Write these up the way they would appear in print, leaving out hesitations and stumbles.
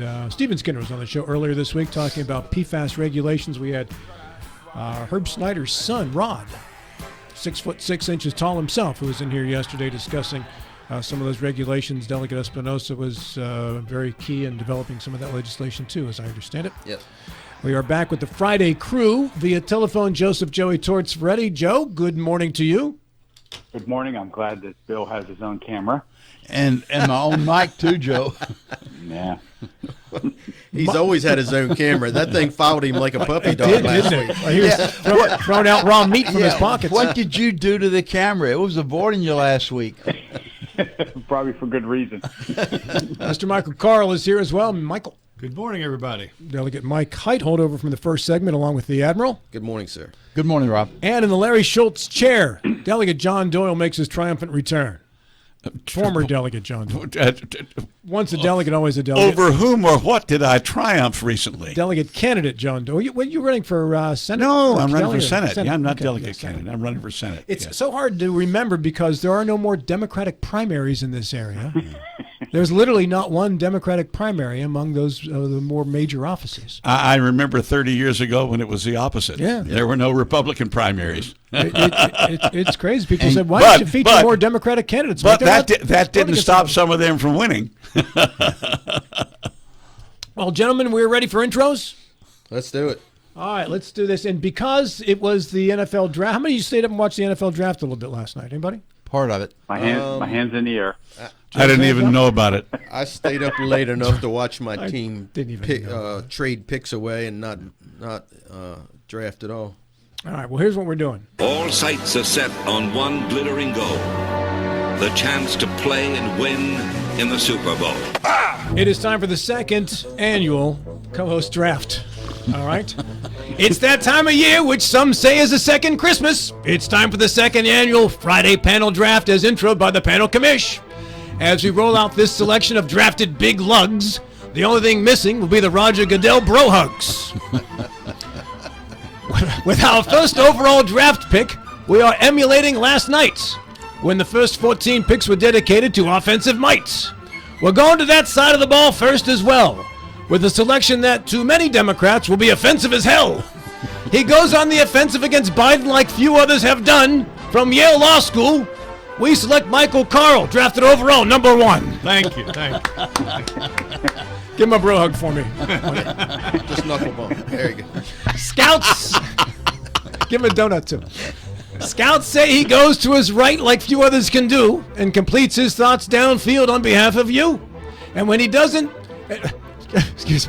And Stephen Skinner was on the show earlier this week talking about PFAS regulations. We had Herb Snyder's son, Rod, 6'6" tall himself, who was in here yesterday discussing some of those regulations. Delegate Espinosa was very key in developing some of that legislation, too, as I understand it. Yep. We are back with the Friday crew via telephone. Joseph Joey Torts ready. Joe, good morning to you. Good morning. I'm glad that Bill has his own camera. And my own mic, too, Joe. Yeah. He's always had his own camera. That thing followed him like a puppy dog last week. He was throwing out raw meat from his pockets. What did you do to the camera? It was avoiding you last week. Probably for good reason. Mr. Michael Carl is here as well. Michael. Good morning, everybody. Delegate Mike Height, holdover from the first segment, along with the Admiral. Good morning, sir. Good morning, Rob. And in the Larry Schultz chair, Delegate John Doyle makes his triumphant return. Former Delegate John Doyle. Once a delegate, always a delegate. Over whom or what did I triumph recently? Delegate candidate John Doyle. Were you running for Senate? No, I'm running for Senate. Yeah, I'm not Okay, delegate yes, candidate. I'm running for Senate. It's so hard to remember because there are no more Democratic primaries in this area. There's literally not one Democratic primary among those the more major offices. I remember 30 years ago when it was the opposite. Yeah. There were no Republican primaries. It's crazy. People said, why don't you feature more Democratic candidates? But that didn't stop some of them from winning. Well, gentlemen, we're ready for intros? Let's do it. All right, let's do this. And because it was the NFL draft, how many of you stayed up and watched the NFL draft a little bit last night? Anybody? Part of it. My hands in the air. I didn't even know about it. I stayed up late enough to watch my team didn't even trade picks away and not draft at all. All right, well, here's what we're doing. All sights are set on one glittering goal: the chance to play and win in the Super Bowl. It is time for the second annual co-host draft. All right? It's that time of year which some say is a second Christmas. It's time for the second annual Friday panel draft as introed by the panel commish. As we roll out this selection of drafted big lugs, the only thing missing will be the Roger Goodell bro hugs. With our first overall draft pick, we are emulating last night's, when the first 14 picks were dedicated to offensive mites. We're going to that side of the ball first as well, with a selection that to many Democrats will be offensive as hell. He goes on the offensive against Biden like few others have done. From Yale Law School, we select Michael Carl, drafted overall, number 1. Thank you. Give him a bro hug for me. Just knuckle bump. There you go. Scouts, give him a donut too. Scouts say he goes to his right like few others can do and completes his thoughts downfield on behalf of you. And when he doesn't,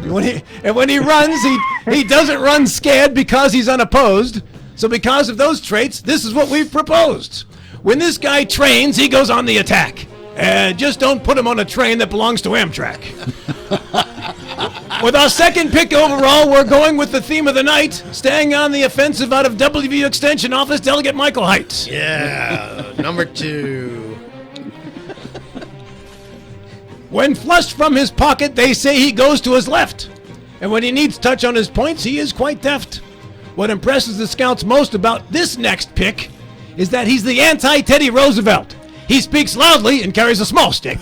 when he runs, he doesn't run scared because he's unopposed. So because of those traits, this is what we've proposed. When this guy trains, he goes on the attack. Just don't put him on a train that belongs to Amtrak. With our second pick overall, we're going with the theme of the night, staying on the offensive out of WVU Extension Office, Delegate Michael Height. Yeah, number 2. When flushed from his pocket, they say he goes to his left. And when he needs touch on his points, he is quite deft. What impresses the scouts most about this next pick is that he's the anti-Teddy Roosevelt. He speaks loudly and carries a small stick.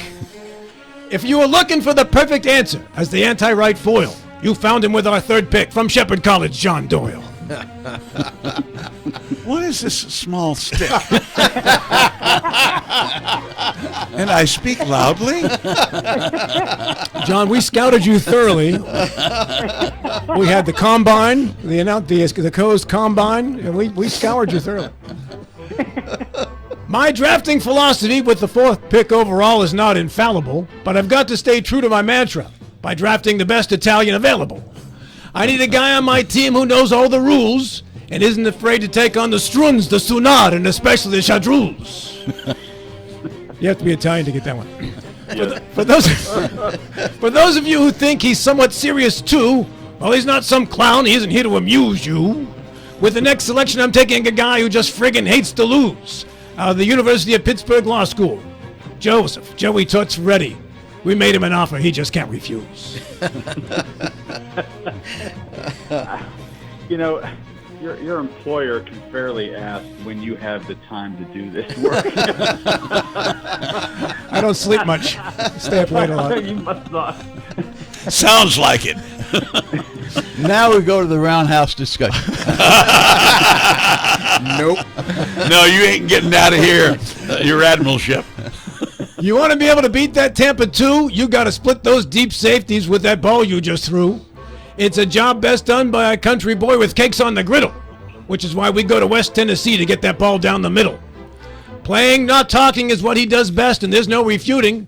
If you were looking for the perfect answer as the anti-right foil, you found him with our third pick from Shepherd College, John Doyle. What is this small stick? And I speak loudly? John, we scouted you thoroughly. We had the combine, the Coast combine, and we scoured you thoroughly. My drafting philosophy with the fourth pick overall is not infallible, but I've got to stay true to my mantra by drafting the best Italian available. I need a guy on my team who knows all the rules and isn't afraid to take on the struns, the sunar, and especially the chadrules. You have to be Italian to get that one. For those of you who think he's somewhat serious too, well, he's not some clown. He isn't here to amuse you. With the next selection, I'm taking a guy who just friggin' hates to lose. Out of the University of Pittsburgh Law School, Joseph Joey Toots ready. We made him an offer he just can't refuse. Your employer can fairly ask when you have the time to do this work. I don't sleep much. Stay up late a lot. You must not. Sounds like it. Now we go to the roundhouse discussion. Nope. No, you ain't getting out of here, your admiralship. You want to be able to beat that Tampa 2? You got to split those deep safeties with that ball you just threw. It's a job best done by a country boy with cakes on the griddle, which is why we go to West Tennessee to get that ball down the middle. Playing, not talking is what he does best, and there's no refuting,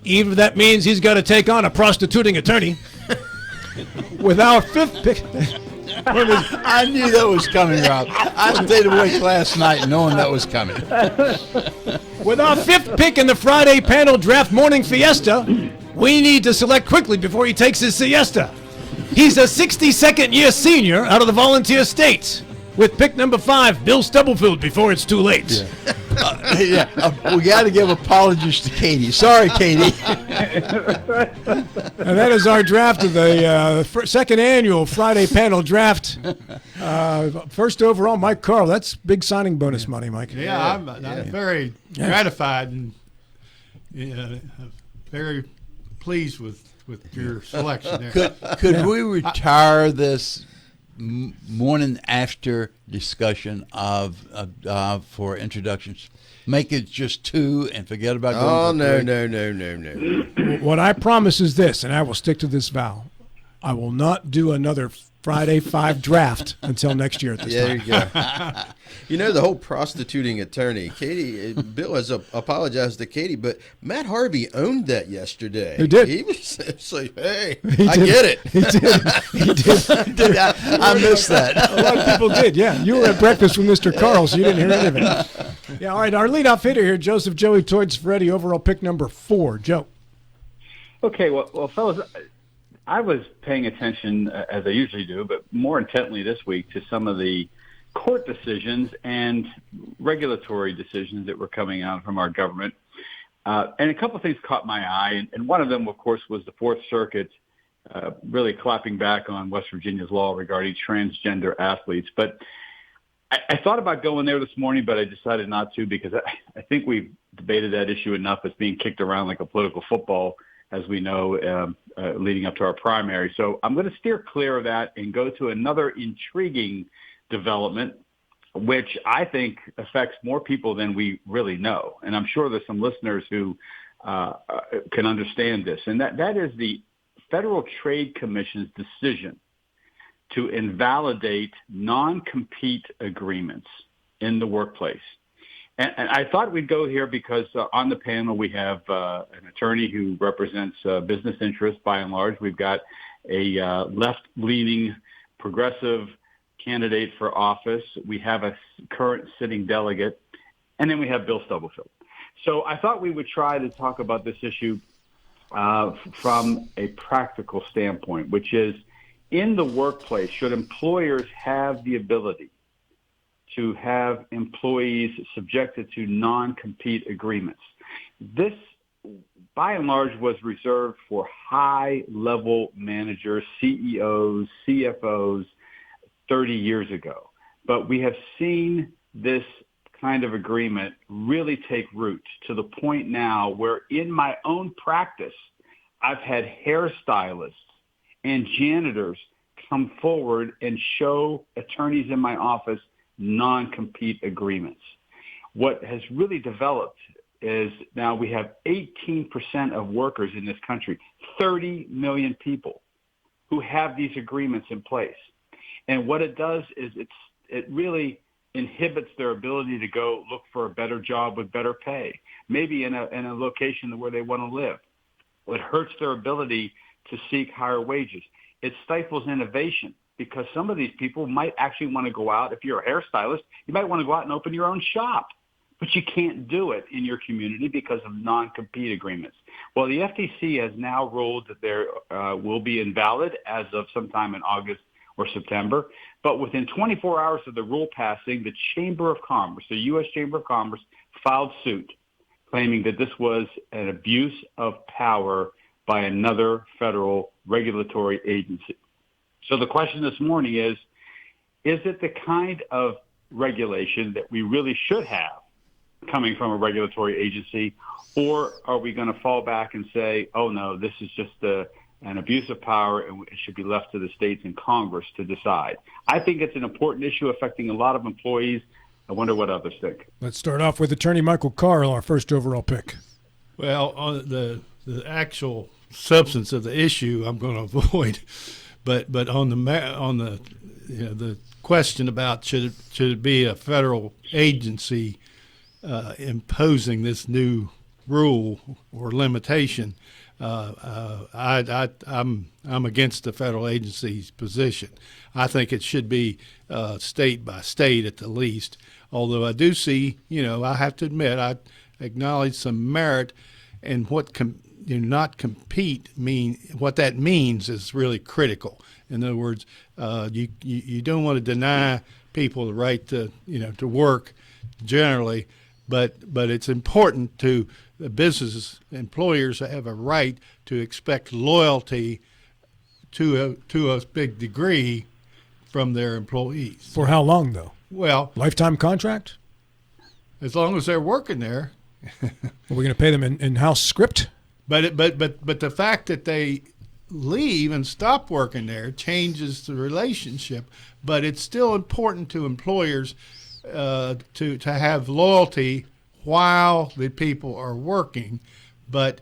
even if that means he's got to take on a prostituting attorney. With our fifth pick... I knew that was coming, Rob. I stayed awake last night knowing that was coming. With our fifth pick in the Friday panel draft morning fiesta, we need to select quickly before he takes his siesta. He's a 62nd year senior out of the volunteer states. With pick number 5, Bill Stubblefield, before it's too late. We got to give apologies to Katie. Sorry, Katie. And that is our draft of the second annual Friday panel draft. First overall, Mike Carl. That's big signing bonus money, Mike. Yeah, I'm very gratified and very pleased with your selection there. Could we retire this morning after discussion of for introductions? Make it just 2 and forget about going Oh, for no. What I promise is this, and I will stick to this vow. I will not do another Friday 5 draft until next year at this There time. you go. You know, the whole prostituting attorney, Katie, Bill has apologized to Katie, but Matt Harvey owned that yesterday. He did. He was like, hey, He I did. get it. He did. I missed that. A lot of people did, yeah. You were at breakfast with Mr. Carl, so you didn't hear any of it. Yeah, all right, our leadoff hitter here, Joseph Joey Toids Freddie, overall pick number 4. Joe. Okay, well, fellas, I was paying attention, as I usually do, but more intently this week to some of the court decisions and regulatory decisions that were coming out from our government. And a couple of things caught my eye, and one of them, of course, was the Fourth Circuit really clapping back on West Virginia's law regarding transgender athletes. But I thought about going there this morning, but I decided not to because I think we've debated that issue enough. It's being kicked around like a political football, as we know, leading up to our primary. So I'm going to steer clear of that and go to another intriguing development, which I think affects more people than we really know. And I'm sure there's some listeners who can understand this. And that is the Federal Trade Commission's decision to invalidate non-compete agreements in the workplace. And I thought we'd go here because on the panel we have an attorney who represents business interests by and large. We've got a left-leaning progressive candidate for office. We have a current sitting delegate. And then we have Bill Stubblefield. So I thought we would try to talk about this issue from a practical standpoint, which is in the workplace, should employers have the ability to have employees subjected to non-compete agreements? This, by and large, was reserved for high-level managers, CEOs, CFOs 30 years ago. But we have seen this kind of agreement really take root to the point now where in my own practice, I've had hairstylists and janitors come forward and show attorneys in my office non-compete agreements. What has really developed is now we have 18% of workers in this country, 30 million people who have these agreements in place. And what it does is it really inhibits their ability to go look for a better job with better pay, maybe in a location where they want to live. It hurts their ability to seek higher wages. It stifles innovation because some of these people might actually want to go out. If you're a hairstylist, you might want to go out and open your own shop, but you can't do it in your community because of non-compete agreements. Well, the FTC has now ruled that there will be invalid as of sometime in August or September. But within 24 hours of the rule passing, the Chamber of Commerce, the U.S. Chamber of Commerce, filed suit claiming that this was an abuse of power by another federal regulatory agency. So the question this morning is it the kind of regulation that we really should have coming from a regulatory agency, or are we going to fall back and say, oh, no, this is just an abuse of power, and it should be left to the states and Congress to decide. I think it's an important issue affecting a lot of employees. I wonder what others think. Let's start off with Attorney Michael Carl, our first overall pick. Well, on the actual substance of the issue, I'm going to avoid, but on the question about should it be a federal agency imposing this new rule or limitation, I'm against the federal agency's position. I think it should be state by state at the least. Although I do see, I have to admit, I acknowledge some merit in what not compete mean. What that means is really critical. In other words, you don't want to deny people the right to work generally, but it's important to the businesses, employers have a right to expect loyalty to a big degree from their employees. For how long, though? Well, lifetime contract? As long as they're working there. Are we going to pay them in house script? But the fact that they leave and stop working there changes the relationship. But it's still important to employers to have loyalty while the people are working. But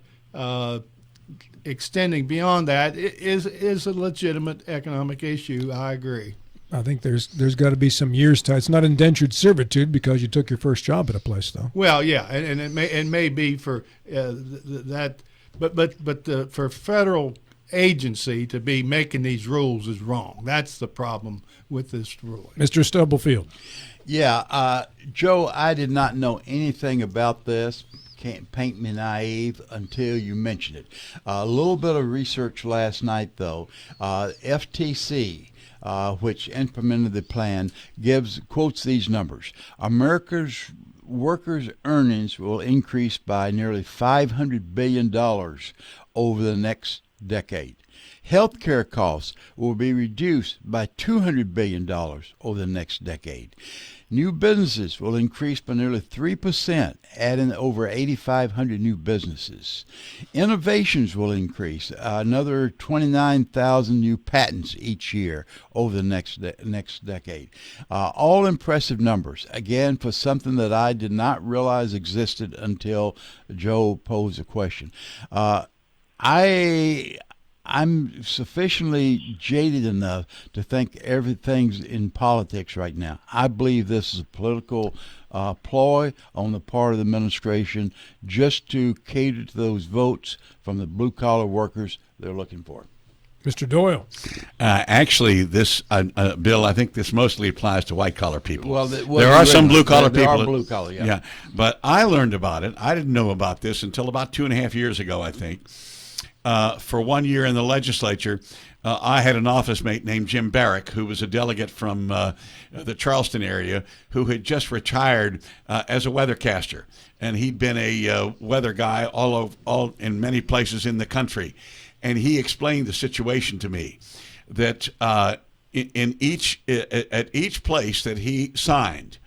extending beyond that is a legitimate economic issue. I agree. I think there's got to be some years to it's not indentured servitude because you took your first job at a place, though. Well, yeah, and it may be for that, but for federal agency to be making these rules is wrong. That's the problem with this ruling. Mr. Stubblefield. Yeah, Joe, I did not know anything about this. Can't paint me naive until you mentioned it. A little bit of research last night, though. FTC. Which implemented the plan, quotes these numbers. America's workers' earnings will increase by nearly $500 billion over the next decade. Healthcare costs will be reduced by $200 billion over the next decade. New businesses will increase by nearly 3%, adding over 8,500 new businesses. Innovations will increase, another 29,000 new patents each year over the next decade. All impressive numbers, again, for something that I did not realize existed until Joe posed a question. I'm sufficiently jaded enough to think everything's in politics right now. I believe this is a political ploy on the part of the administration just to cater to those votes from the blue-collar workers they're looking for. Mr. Doyle. Actually, this bill, I think this mostly applies to white-collar people. Well, there are some blue-collar people. There are blue-collar, yeah. Yeah, but I learned about it. I didn't know about this until about 2.5 years ago, I think. For 1 year in the legislature, I had an office mate named Jim Barrick, who was a delegate from the Charleston area, who had just retired as a weathercaster, and he'd been a weather guy all in many places in the country, and he explained the situation to me that at each place that he signed,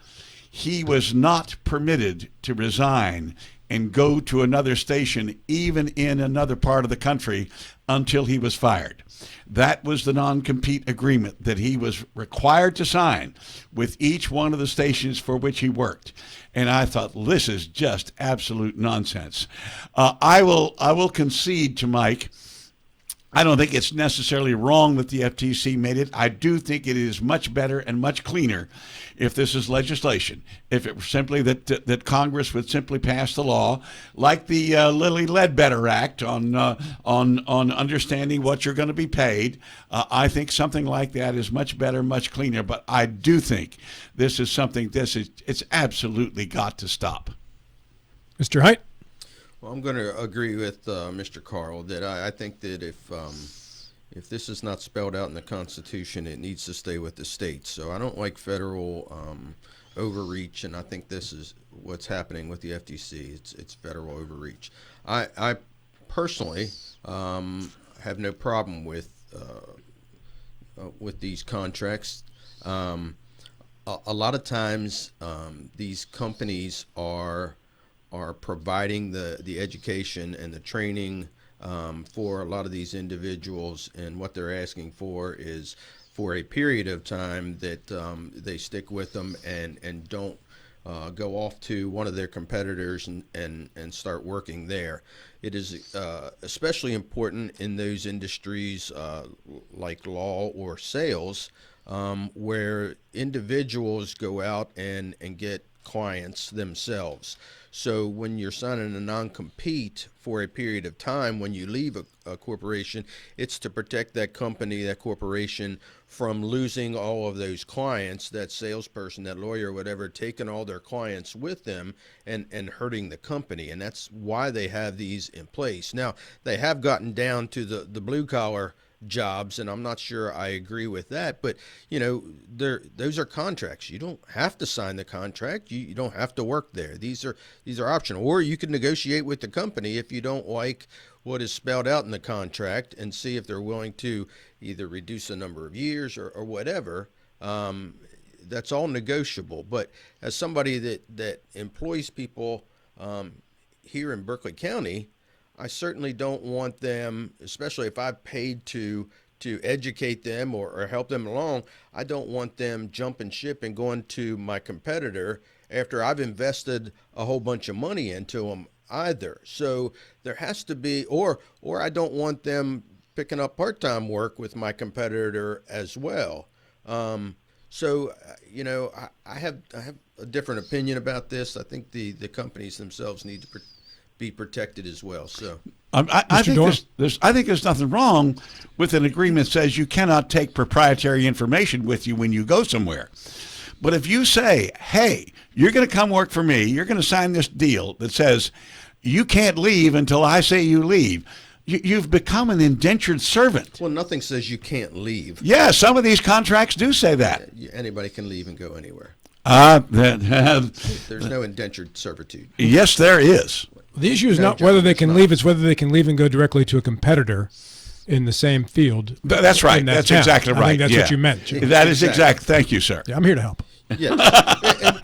he was not permitted to resign and go to another station, even in another part of the country, until he was fired. That was the non-compete agreement that he was required to sign with each one of the stations for which he worked. And I thought, this is just absolute nonsense. I will concede to Mike. I don't think it's necessarily wrong that the FTC made it. I do think it is much better and much cleaner if this is legislation. If it were simply that Congress would simply pass the law, like the Lilly Ledbetter Act on understanding what you're going to be paid. I think something like that is much better, much cleaner. But I do think this is something. It's absolutely got to stop. Mr. Height. Well, I'm going to agree with Mr. Carl that I think that if this is not spelled out in the Constitution, it needs to stay with the states. So I don't like federal overreach, and I think this is what's happening with the FTC. It's federal overreach. I personally have no problem with these contracts. A lot of times these companies are providing the education and the training for a lot of these individuals, and what they're asking for is for a period of time that they stick with them and don't go off to one of their competitors and start working there. It is especially important in those industries like law or sales, where individuals go out and get clients themselves. So when you're signing a non-compete for a period of time, when you leave a corporation, it's to protect that company, that corporation, from losing all of those clients, that salesperson, that lawyer, whatever, taking all their clients with them and hurting the company. And that's why they have these in place. Now, they have gotten down to the blue collar jobs, and I'm not sure I agree with that, but those are contracts. You don't have to sign the contract. You don't have to work there. These are optional, or you can negotiate with the company if you don't like what is spelled out in the contract and see if they're willing to either reduce the number of years or whatever. That's all negotiable. But as somebody that employs people here in Berkeley County, I certainly don't want them, especially if I've paid to educate them or help them along, I don't want them jumping ship and going to my competitor after I've invested a whole bunch of money into them either. So there has to be, or I don't want them picking up part-time work with my competitor as well. So I have a different opinion about this. I think the companies themselves need to be protected as well. So I think there's nothing wrong with an agreement that says you cannot take proprietary information with you when you go somewhere. But if you say, hey, you're going to come work for me, you're going to sign this deal that says you can't leave until I say you leave, you've become an indentured servant. Well, nothing says you can't leave. Yeah, some of these contracts do say that. Anybody can leave and go anywhere. There's no indentured servitude. Yes, there is. The issue is not whether they can leave, it's whether they can leave and go directly to a competitor in the same field. That's right. That's exactly right. I think that's what you meant. That is exact. Thank you, sir. Yeah, I'm here to help. Yeah,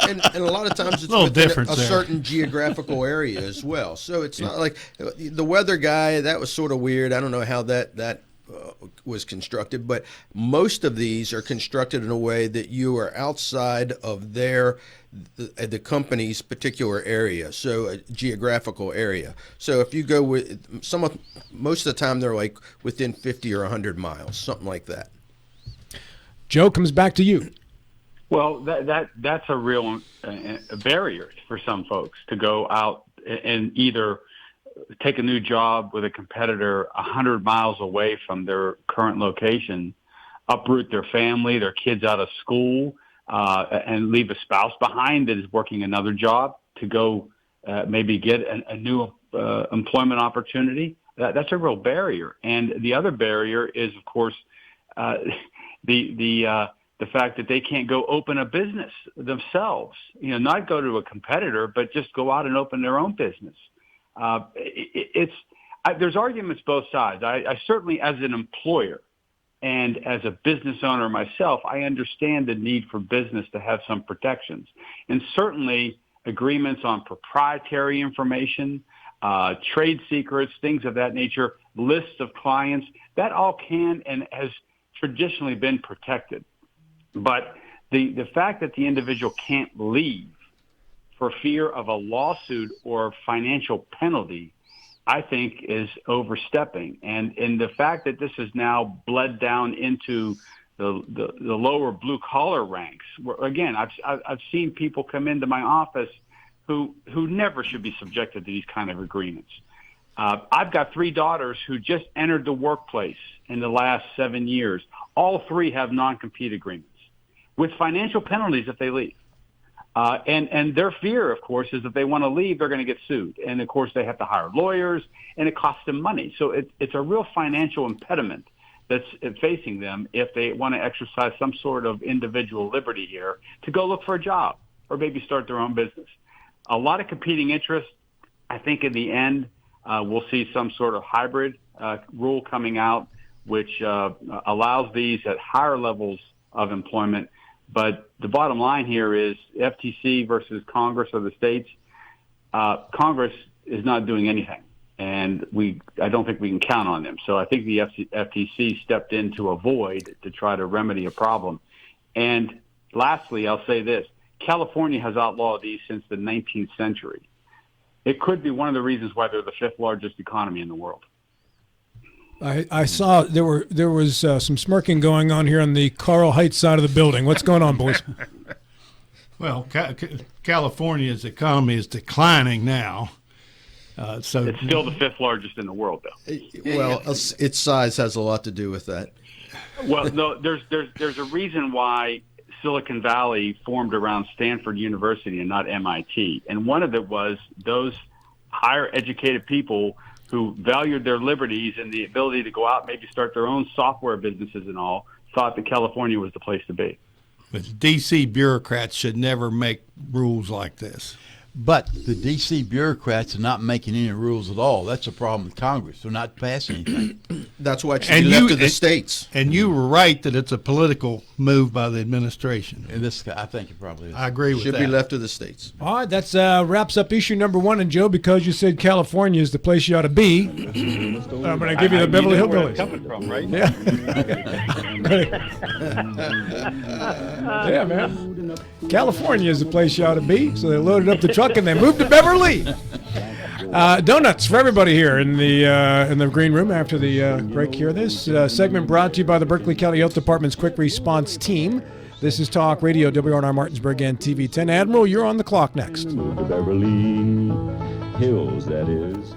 and a lot of times it's within a certain geographical area as well. So it's not like the weather guy, that was sort of weird. I don't know how that was constructed, but most of these are constructed in a way that you are outside of the company's particular area, so a geographical area. So if you go with most of the time they're like within 50 or 100 miles, something like that. Joe, comes back to you. Well, that's a real barrier for some folks to go out and either take a new job with a competitor 100 miles away from their current location, uproot their family, their kids out of school, and leave a spouse behind that is working another job to go maybe get a new employment opportunity. That's a real barrier. And the other barrier is, of course, the fact that they can't go open a business themselves, not go to a competitor, but just go out and open their own business. There's arguments both sides. I certainly, as an employer and as a business owner myself, I understand the need for business to have some protections. And certainly agreements on proprietary information, trade secrets, things of that nature, lists of clients, that all can and has traditionally been protected. But the fact that the individual can't leave for fear of a lawsuit or financial penalty, I think, is overstepping. And the fact that this has now bled down into the lower blue collar ranks, where, again, I've seen people come into my office who never should be subjected to these kind of agreements. I've got 3 daughters who just entered the workplace in the last 7 years. All 3 have non-compete agreements with financial penalties if they leave. And their fear, of course, is if they want to leave, they're going to get sued. And, of course, they have to hire lawyers, and it costs them money. So it's a real financial impediment that's facing them if they want to exercise some sort of individual liberty here to go look for a job or maybe start their own business. A lot of competing interests. I think in the end, we'll see some sort of hybrid rule coming out, which allows these at higher levels of employment. But the bottom line here is FTC versus Congress or the states. Congress is not doing anything. and I don't think we can count on them. So I think the FTC stepped into a void to try to remedy a problem. And lastly, I'll say this. California has outlawed these since the 19th century. It could be one of the reasons why they're the 5th largest economy in the world. I saw there was some smirking going on here on the Carl Heights side of the building. What's going on, boys? Well, California's economy is declining now. So it's still the 5th largest in the world, though. Well, its size has a lot to do with that. Well, no, there's a reason why Silicon Valley formed around Stanford University and not MIT. And one of it was those higher educated people who valued their liberties and the ability to go out and maybe start their own software businesses and all, thought that California was the place to be. But D.C. bureaucrats should never make rules like this. But the D.C. bureaucrats are not making any rules at all. That's a problem with Congress. They're not passing anything. That's why it should be left to the states. And you were right that it's a political move by the administration. And I think it probably is. I agree with that. Should be left to the states. All right, that's wraps up issue number 1. And Joe, because you said California is the place you ought to be, I'm going to give you the Beverly Hillbillies. Coming from, right? Yeah. Yeah, man. California is the place you ought to be. So they loaded up the truck and they moved to Beverly. Donuts for everybody here in the green room after the break here. This segment brought to you by the Berkeley County Health Department's Quick Response Team. This is Talk Radio, WRNR Martinsburg and TV 10. Admiral, you're on the clock next. To Beverly Hills, that is.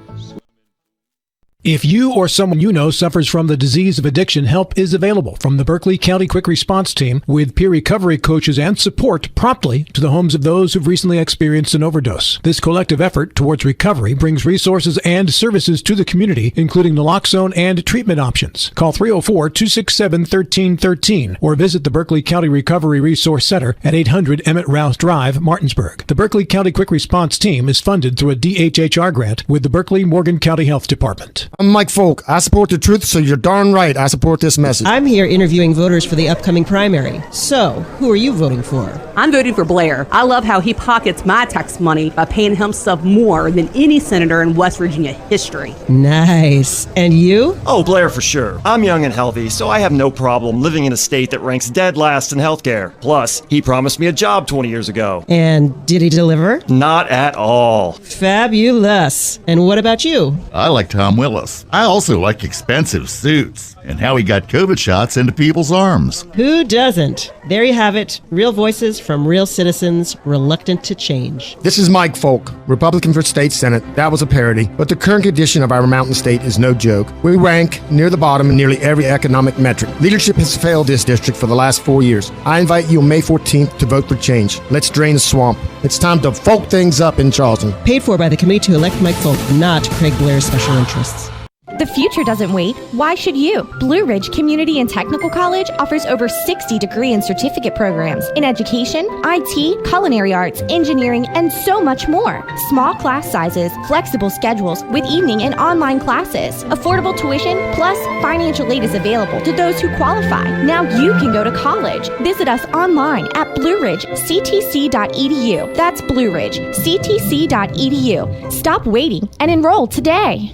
If you or someone you know suffers from the disease of addiction, help is available from the Berkeley County Quick Response Team with peer recovery coaches and support promptly to the homes of those who've recently experienced an overdose. This collective effort towards recovery brings resources and services to the community, including naloxone and treatment options. Call 304-267-1313 or visit the Berkeley County Recovery Resource Center at 800 Emmett Rouse Drive, Martinsburg. The Berkeley County Quick Response Team is funded through a DHHR grant with the Berkeley-Morgan County Health Department. I'm Mike Folk. I support the truth, so you're darn right I support this message. I'm here interviewing voters for the upcoming primary. So, who are you voting for? I'm voting for Blair. I love how he pockets my tax money by paying himself more than any senator in West Virginia history. Nice. And you? Oh, Blair for sure. I'm young and healthy, so I have no problem living in a state that ranks dead last in healthcare. Plus, he promised me a job 20 years ago. And did he deliver? Not at all. Fabulous. And what about you? I like Tom Willis. I also like expensive suits and how he got COVID shots into people's arms. Who doesn't? There you have it. Real voices from real citizens reluctant to change. This is Mike Folk, Republican for State Senate. That was a parody. But the current condition of our mountain state is no joke. We rank near the bottom in nearly every economic metric. Leadership has failed this district for the last 4 years. I invite you on May 14th to vote for change. Let's drain the swamp. It's time to folk things up in Charleston. Paid for by the committee to elect Mike Folk, not Craig Blair's special interests. The future doesn't wait. Why should you? Blue Ridge Community and Technical College offers over 60 degree and certificate programs in education, IT, culinary arts, engineering, and so much more. Small class sizes, flexible schedules with evening and online classes, affordable tuition, plus financial aid is available to those who qualify. Now you can go to college. Visit us online at blueridgectc.edu. That's blueridgectc.edu. Stop waiting and enroll today.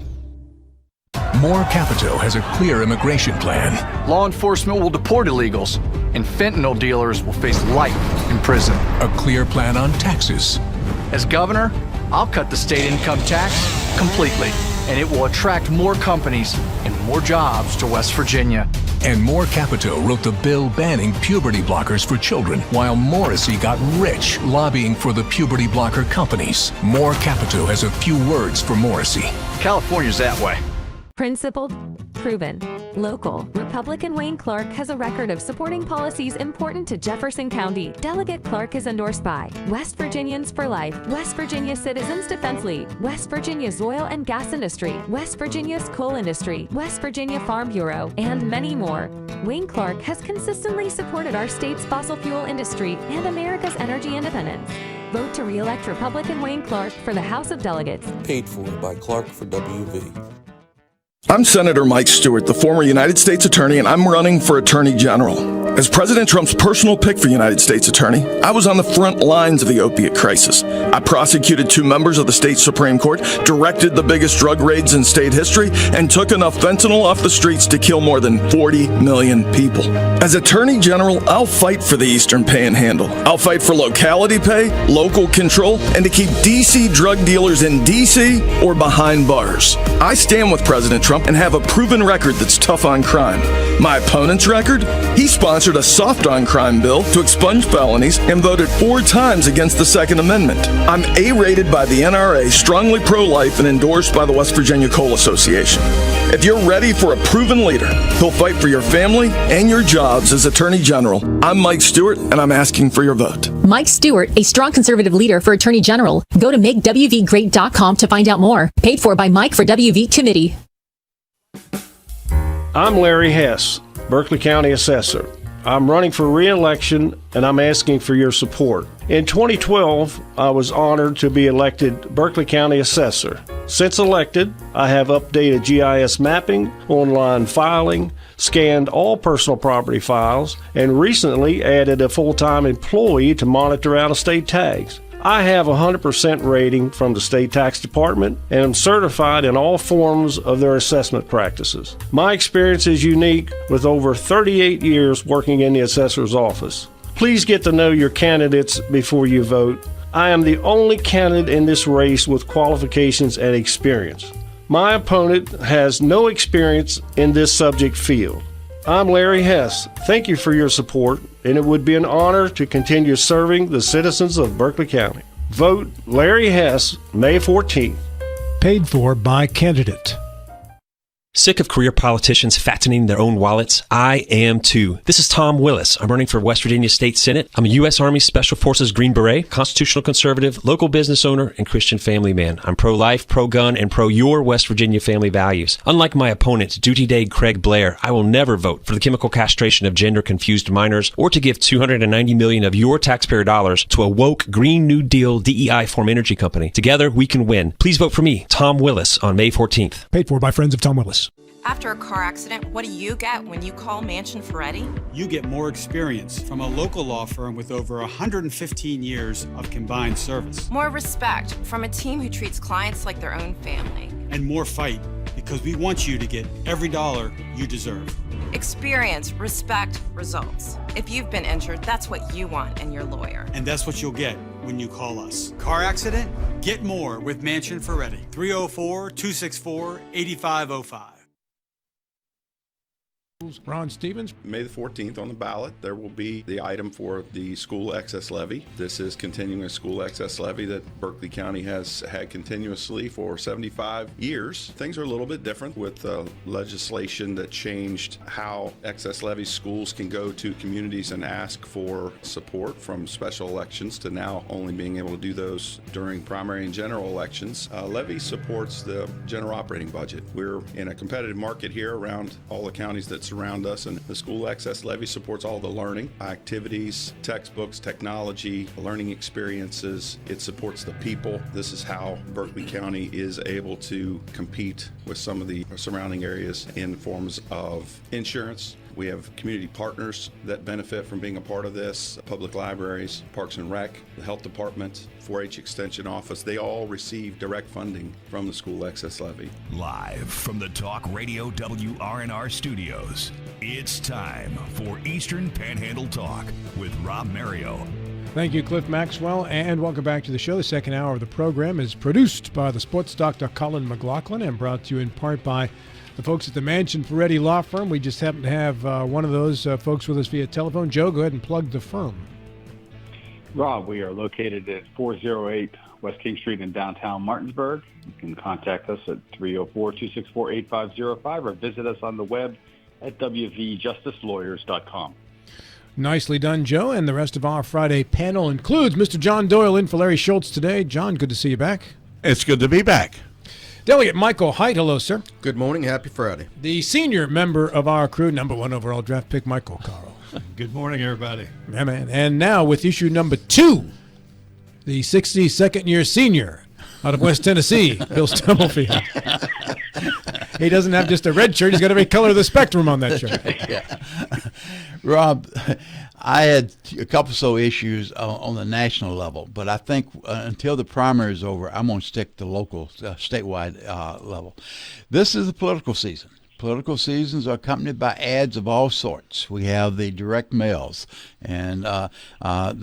More Capito has a clear immigration plan. Law enforcement will deport illegals, and fentanyl dealers will face life in prison. A clear plan on taxes. As governor, I'll cut the state income tax completely, and it will attract more companies and more jobs to West Virginia. And More Capito wrote the bill banning puberty blockers for children, while Morrissey got rich lobbying for the puberty blocker companies. More Capito has a few words for Morrissey. California's that way. Principled, proven, local. Republican Wayne Clark has a record of supporting policies important to Jefferson County. Delegate Clark is endorsed by West Virginians for Life, West Virginia Citizens Defense League, West Virginia's oil and gas industry, West Virginia's coal industry, West Virginia Farm Bureau, and many more. Wayne Clark has consistently supported our state's fossil fuel industry and America's energy independence. Vote to re-elect Republican Wayne Clark for the House of Delegates. Paid for by Clark for WV. I'm Senator Mike Stewart, the former United States Attorney, and I'm running for Attorney General. As President Trump's personal pick for United States Attorney, I was on the front lines of the opiate crisis. I prosecuted 2 members of the state Supreme Court, directed the biggest drug raids in state history, and took enough fentanyl off the streets to kill more than 40 million people. As Attorney General, I'll fight for the Eastern Panhandle. I'll fight for locality pay, local control, and to keep D.C. drug dealers in D.C. or behind bars. I stand with President Trump and have a proven record that's tough on crime. My opponent's record? He sponsored a soft on crime bill to expunge felonies and voted 4 times against the Second Amendment. I'm A-rated by the NRA, strongly pro-life, and endorsed by the West Virginia Coal Association. If you're ready for a proven leader who'll fight for your family and your jobs as Attorney General, I'm Mike Stewart, and I'm asking for your vote. Mike Stewart, a strong conservative leader for Attorney General. Go to makewvgreat.com to find out more. Paid for by Mike for WV Committee. I'm Larry Hess, Berkeley County Assessor. I'm running for re-election, and I'm asking for your support. In 2012, I was honored to be elected Berkeley County Assessor. Since elected, I have updated GIS mapping, online filing, scanned all personal property files, and recently added a full-time employee to monitor out-of-state tags. I have a 100% rating from the State Tax Department and am certified in all forms of their assessment practices. My experience is unique with over 38 years working in the assessor's office. Please get to know your candidates before you vote. I am the only candidate in this race with qualifications and experience. My opponent has no experience in this subject field. I'm Larry Hess. Thank you for your support, and it would be an honor to continue serving the citizens of Berkeley County. Vote Larry Hess, May 14th. Paid for by candidate. Sick of career politicians fattening their own wallets? I am too. This is Tom Willis. I'm running for West Virginia State Senate. I'm a U.S. Army Special Forces Green Beret, constitutional conservative, local business owner, and Christian family man. I'm pro-life, pro-gun, and pro-your West Virginia family values. Unlike my opponent, Duty Day Craig Blair, I will never vote for the chemical castration of gender-confused minors or to give $290 million of your taxpayer dollars to a woke Green New Deal DEI form energy company. Together, we can win. Please vote for me, Tom Willis, on May 14th. Paid for by friends of Tom Willis. After a car accident, what do you get when you call Mansion Ferretti? You get more experience from a local law firm with over 115 years of combined service. More respect from a team who treats clients like their own family. And more fight, because we want you to get every dollar you deserve. Experience, respect, results. If you've been injured, that's what you want in your lawyer. And that's what you'll get when you call us. Car accident? Get more with Mansion Ferretti. 304-264-8505. Ron Stevens. May the 14th on the ballot, there will be the item for the school excess levy. This is continuing a school excess levy that Berkeley County has had continuously for 75 years. Things are a little bit different with legislation that changed how excess levy schools can go to communities and ask for support from special elections to now only being able to do those during primary and general elections. Levy supports the general operating budget. We're in a competitive market here around all the counties that surround us, and the school excess levy supports all the learning activities, textbooks, technology, learning experiences. It supports the people. This is how Berkeley County is able to compete with some of the surrounding areas in forms of insurance. We have community partners that benefit from being a part of this, public libraries, Parks and Rec, the Health Department, 4-H Extension Office. They all receive direct funding from the school excess levy. Live from the Talk Radio WRNR studios, it's time for Eastern Panhandle Talk with Rob Mario. Thank you, Cliff Maxwell, and welcome back to the show. The second hour of the program is produced by the sports doctor Colin McLaughlin and brought to you in part by the folks at the Mansion Ferretti Law Firm. We just happen to have one of those folks with us via telephone. Joe, go ahead and plug the firm. Rob, we are located at 408 West King Street in downtown Martinsburg. You can contact us at 304-264-8505 or visit us on the web at wvjusticelawyers.com. Nicely done, Joe. And the rest of our Friday panel includes Mr. John Doyle in for Larry Schultz today. John, good to see you back. It's good to be back. Delegate Michael Haidt, hello, sir. Good morning. Happy Friday. The senior member of our crew, number 1 overall draft pick, Michael Carl. Good morning, everybody. Yeah, man. And now with issue number 2, the 62nd year senior out of West Tennessee, Bill Stumblefield. He doesn't have just a red shirt. He's got every color of the spectrum on that shirt. Yeah. Rob, I had a couple issues on the national level, but I think until the primary is over, I'm going to stick to local, statewide level. This is the political season. Political seasons are accompanied by ads of all sorts. We have the direct mails, and the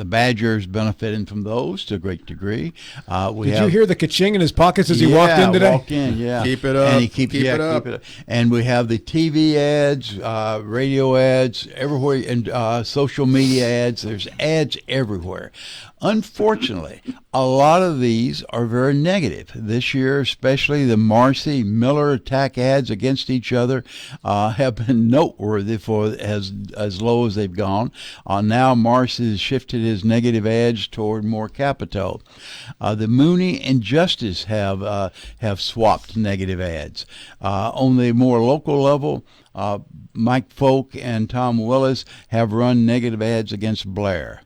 Badger's benefiting from those to a great degree. Did you hear the ka-ching in his pockets as he walked in today? Walk in, yeah. Keep it up. And he keep it up. And we have the TV ads, radio ads, everywhere, and social media ads. There's ads everywhere. Unfortunately, a lot of these are very negative. This year, especially the Marcy Miller attack ads against each other have been noteworthy for as low as they've gone. Now Marcy has shifted his negative ads toward more Capitol. The Mooney and Justice have swapped negative ads. On the more local level, Mike Folk and Tom Willis have run negative ads against Blair.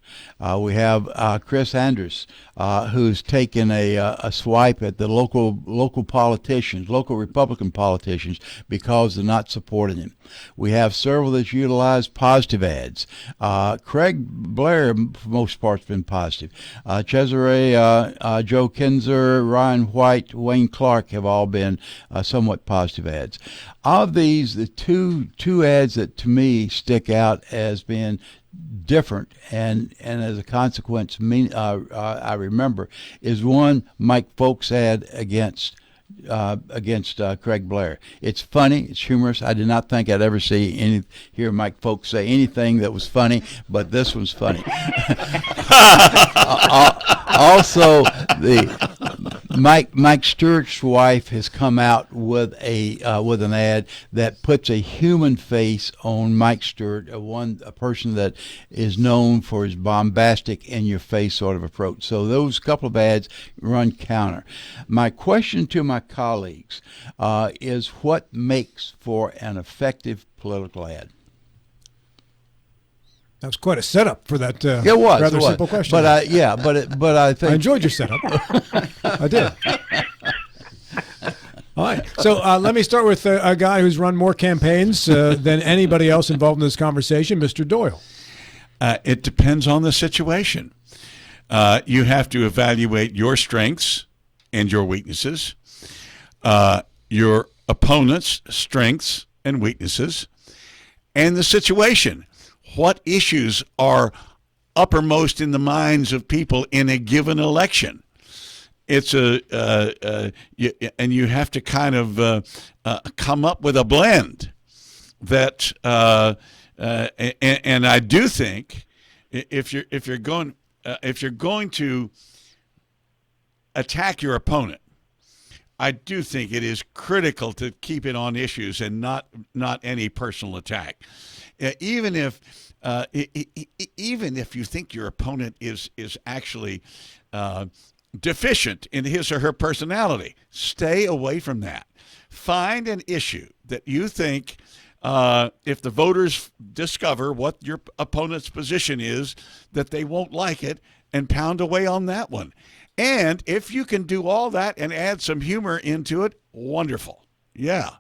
We have Chris Andrus, who's taken a swipe at the local politicians, local Republican politicians, because they're not supporting him. We have several that utilize positive ads. Craig Blair, for most part, has been positive. Cesare, Joe Kinzer, Ryan White, Wayne Clark have all been somewhat positive ads. Of these, the two ads that to me stick out as being different and as a consequence I remember is one Mike Folk's ad against Craig Blair. It's funny, it's humorous. I did not think I'd ever hear Mike Folks say anything that was funny, but this one's funny. Also, Mike Stewart's wife has come out with an ad that puts a human face on Mike Stewart, a person that is known for his bombastic, in-your-face sort of approach. So those couple of ads run counter. My question to my colleagues is, what makes for an effective political ad? That was quite a setup for that rather simple question. But I think I enjoyed your setup. I did. All right. So let me start with a guy who's run more campaigns than anybody else involved in this conversation, Mr. Doyle. It depends on the situation. You have to evaluate your strengths and your weaknesses, your opponent's strengths and weaknesses, and the situation. What issues are uppermost in the minds of people in a given election? It's and you have to kind of come up with a blend that, and I do think if you're going to attack your opponent, I do think it is critical to keep it on issues and not any personal attack. Even if you think your opponent is actually deficient in his or her personality, stay away from that. Find an issue that you think, if the voters discover what your opponent's position is, that they won't like it, and pound away on that one. And if you can do all that and add some humor into it, wonderful. Yeah.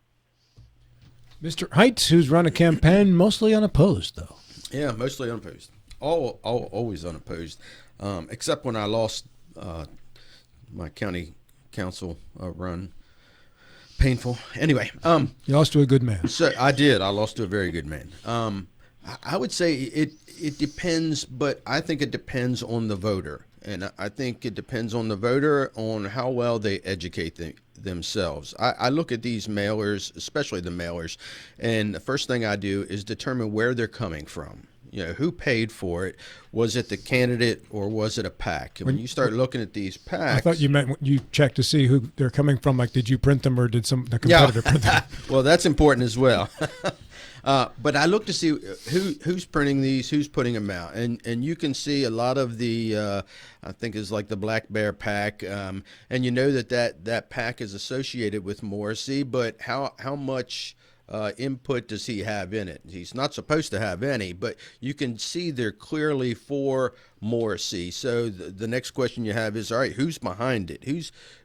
Mr. Heights, who's run a campaign mostly unopposed, though. Yeah, mostly unopposed. Always unopposed, except when I lost my county council run. Painful. Anyway. You lost to a good man. So I did. I lost to a very good man. I would say it depends, but I think it depends on the voter. And I think it depends on the voter on how well they educate themselves. I look at these mailers, especially the mailers, and the first thing I do is determine where they're coming from. You know, who paid for it? Was it the candidate or was it a PAC? When you start looking at these PACs, I thought you meant you checked to see who they're coming from. Like, did you print them or did the competitor print them? Well, that's important as well. But I look to see who's printing these, who's putting them out, and you can see a lot of the I think it's like the Black Bear PAC, and you know that PAC is associated with Morrissey, but how much input does he have in it? He's not supposed to have any, but you can see they're clearly for Morrissey. So the next question you have is, all right, who's behind it?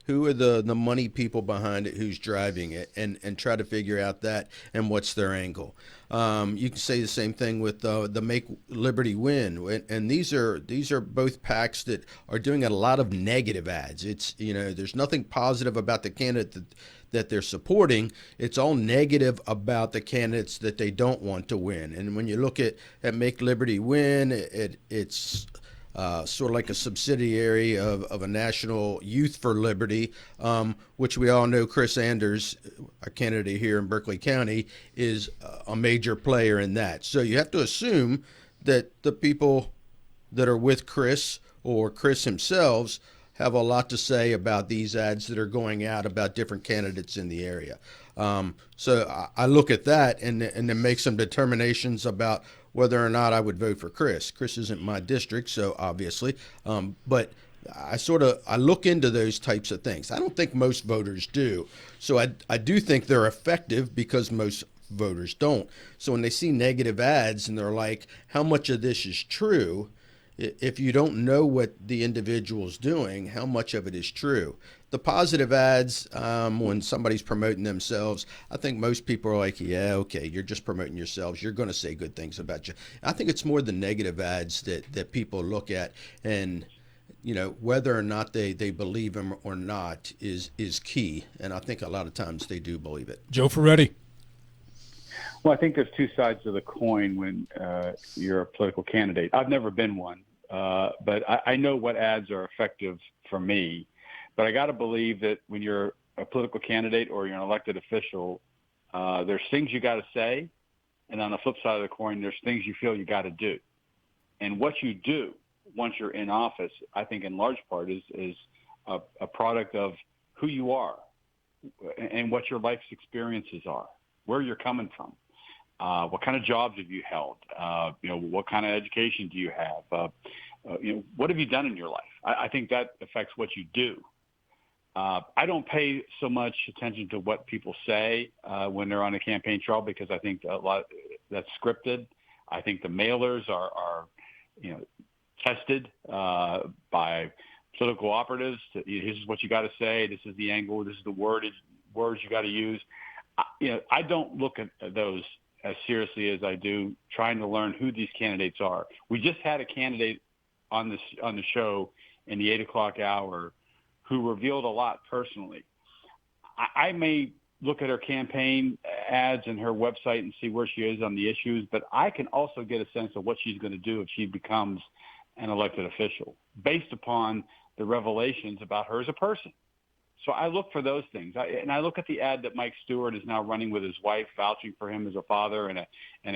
who are the money people behind it, who's driving it, and try to figure out that and what's their angle. You can say the same thing with the Make Liberty Win, and these are both PACs that are doing a lot of negative ads. It's, there's nothing positive about the candidate that they're supporting. It's all negative about the candidates that they don't want to win. And when you look at Make Liberty Win, it's sort of like a subsidiary of a National Youth for Liberty, which we all know Chris Anders, a candidate here in Berkeley County, is a major player in that. So you have to assume that the people that are with Chris or Chris himself have a lot to say about these ads that are going out about different candidates in the area. So I look at that and then make some determinations about whether or not I would vote for Chris. Chris isn't my district, so obviously, but I look into those types of things. I don't think most voters do. So I do think they're effective because most voters don't. So when they see negative ads and they're like, how much of this is true? If you don't know what the individual's doing, how much of it is true? The positive ads, when somebody's promoting themselves, I think most people are like, yeah, okay, you're just promoting yourselves. You're going to say good things about you. I think it's more the negative ads that people look at, and whether or not they believe them or not is key. And I think a lot of times they do believe it. Joe Ferretti. Well, I think there's two sides of the coin when you're a political candidate. I've never been one, but I know what ads are effective for me. But I got to believe that when you're a political candidate or you're an elected official, there's things you got to say, and on the flip side of the coin, there's things you feel you got to do. And what you do once you're in office, I think in large part is a product of who you are and what your life's experiences are, where you're coming from. What kind of jobs have you held? What kind of education do you have? What have you done in your life? I think that affects what you do. I don't pay so much attention to what people say when they're on a campaign trail because I think a lot that's scripted. I think the mailers are tested by political operatives. This is what you got to say. This is the angle. This is the words you got to use. I don't look at those as seriously as I do trying to learn who these candidates are. We just had a candidate on the show in the 8 o'clock hour who revealed a lot personally. I may look at her campaign ads and her website and see where she is on the issues, but I can also get a sense of what she's going to do if she becomes an elected official based upon the revelations about her as a person. So I look for those things. I look at the ad that Mike Stewart is now running with his wife, vouching for him as a father and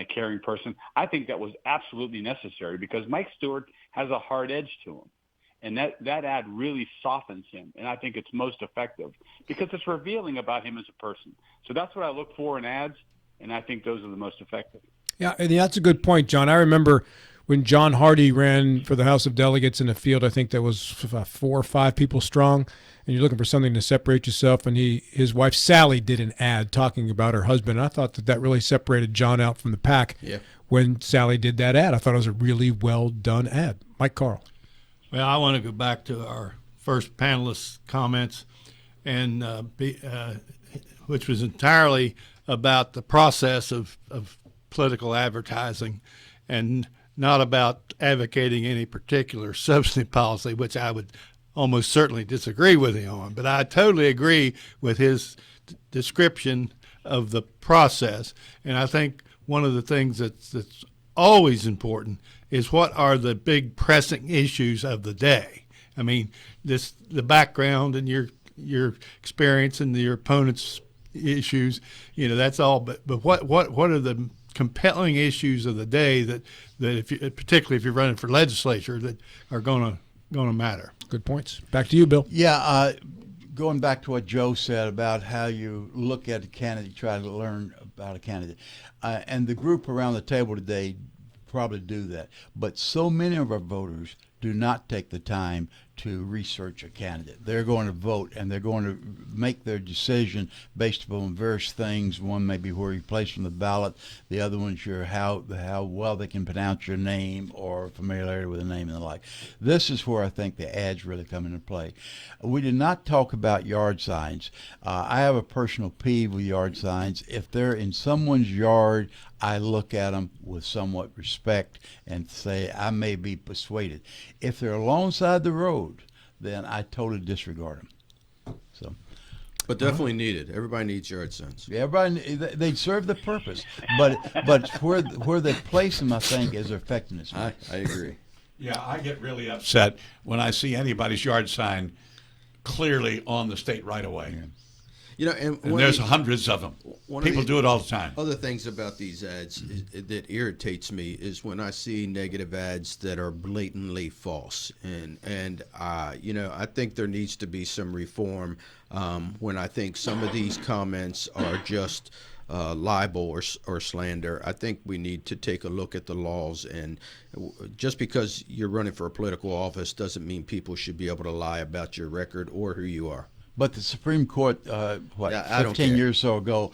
a caring person. I think that was absolutely necessary because Mike Stewart has a hard edge to him. And that ad really softens him. And I think it's most effective because it's revealing about him as a person. So that's what I look for in ads, and I think those are the most effective. Yeah, and that's a good point, John. I remember when John Hardy ran for the House of Delegates in a field, I think that was 4 or 5 people strong, and you're looking for something to separate yourself, and his wife Sally did an ad talking about her husband, and I thought that really separated John out from the pack when Sally did that ad. I thought it was a really well-done ad. Mike Carl. Well, I want to go back to our first panelist's comments, and which was entirely about the process of political advertising and not about advocating any particular substantive policy, which I would almost certainly disagree with him on. But I totally agree with his description of the process. And I think one of the things that's always important is what are the big pressing issues of the day. I mean, the background and your experience and your opponent's issues, that's all. But what are the compelling issues of the day that particularly if you're running for legislature, that are going to matter? Good points. Back to you, Bill. Yeah, going back to what Joe said about how you look at a candidate, try to learn about a candidate, and the group around the table today probably do that. But so many of our voters do not take the time to research a candidate. They're going to vote, and they're going to make their decision based upon various things. One may be where you place on the ballot. The other one's how well they can pronounce your name or familiarity with the name and the like. This is where I think the ads really come into play. We did not talk about yard signs. I have a personal peeve with yard signs. If they're in someone's yard, I look at them with somewhat respect and say I may be persuaded. If they're alongside the road, then I totally disregard them. So, but definitely needed. Everybody needs yard signs. Yeah, everybody, they serve the purpose, but where they place them, I think, is their effectiveness. I agree. Yeah, I get really upset when I see anybody's yard sign clearly on the state right away. Yeah. You know, and there's hundreds of them. People do it all the time. Other things about these ads that irritates me is when I see negative ads that are blatantly false, and you know, I think there needs to be some reform when I think some of these comments are just libel or slander. I think we need to take a look at the laws, and just because you're running for a political office doesn't mean people should be able to lie about your record or who you are. But the Supreme Court, 15 years or so ago,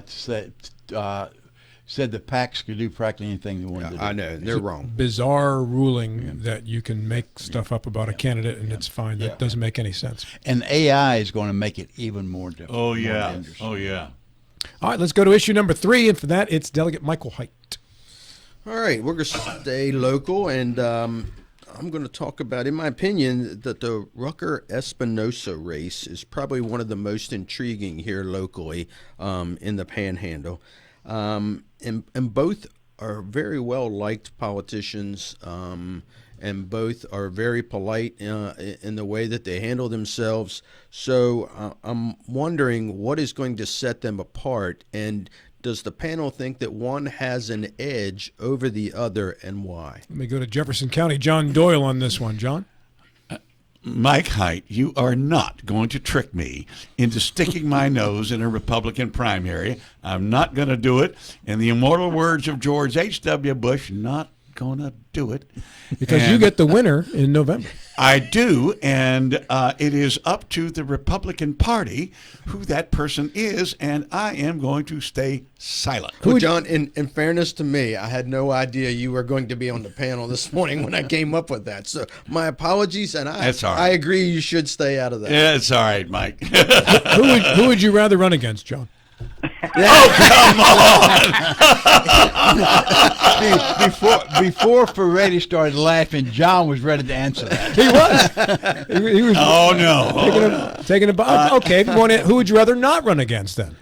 said the PACs could do practically anything they wanted to do. I know, they're wrong. Bizarre ruling that you can make stuff up about a candidate and it's fine. That doesn't make any sense. And AI is going to make it even more difficult. Oh, yeah. Oh, yeah. All right, let's go to issue number 3, and for that, it's Delegate Michael Hite. All right, we're going to stay local, and I'm going to talk about, in my opinion, that the Rucker-Espinosa race is probably one of the most intriguing here locally in the Panhandle. And both are very well-liked politicians, and both are very polite in the way that they handle themselves. So I'm wondering what is going to set them apart, and does the panel think that one has an edge over the other, and why? Let me go to Jefferson County. John Doyle on this one. John? Mike Hite, you are not going to trick me into sticking my nose in a Republican primary. I'm not going to do it. In the immortal words of George H.W. Bush, not going to do it. Because you get the winner in November. I do, and it is up to the Republican Party who that person is, and I am going to stay silent. Well, John, in fairness to me, I had no idea you were going to be on the panel this morning when I came up with that. So my apologies, and That's all right. I agree you should stay out of that. Yeah, it's all right, Mike. Who would you rather run against, John? Before Ferretti started laughing, John was ready to answer that. He was. Oh no! Taking a okay. If you want who would you rather not run against then?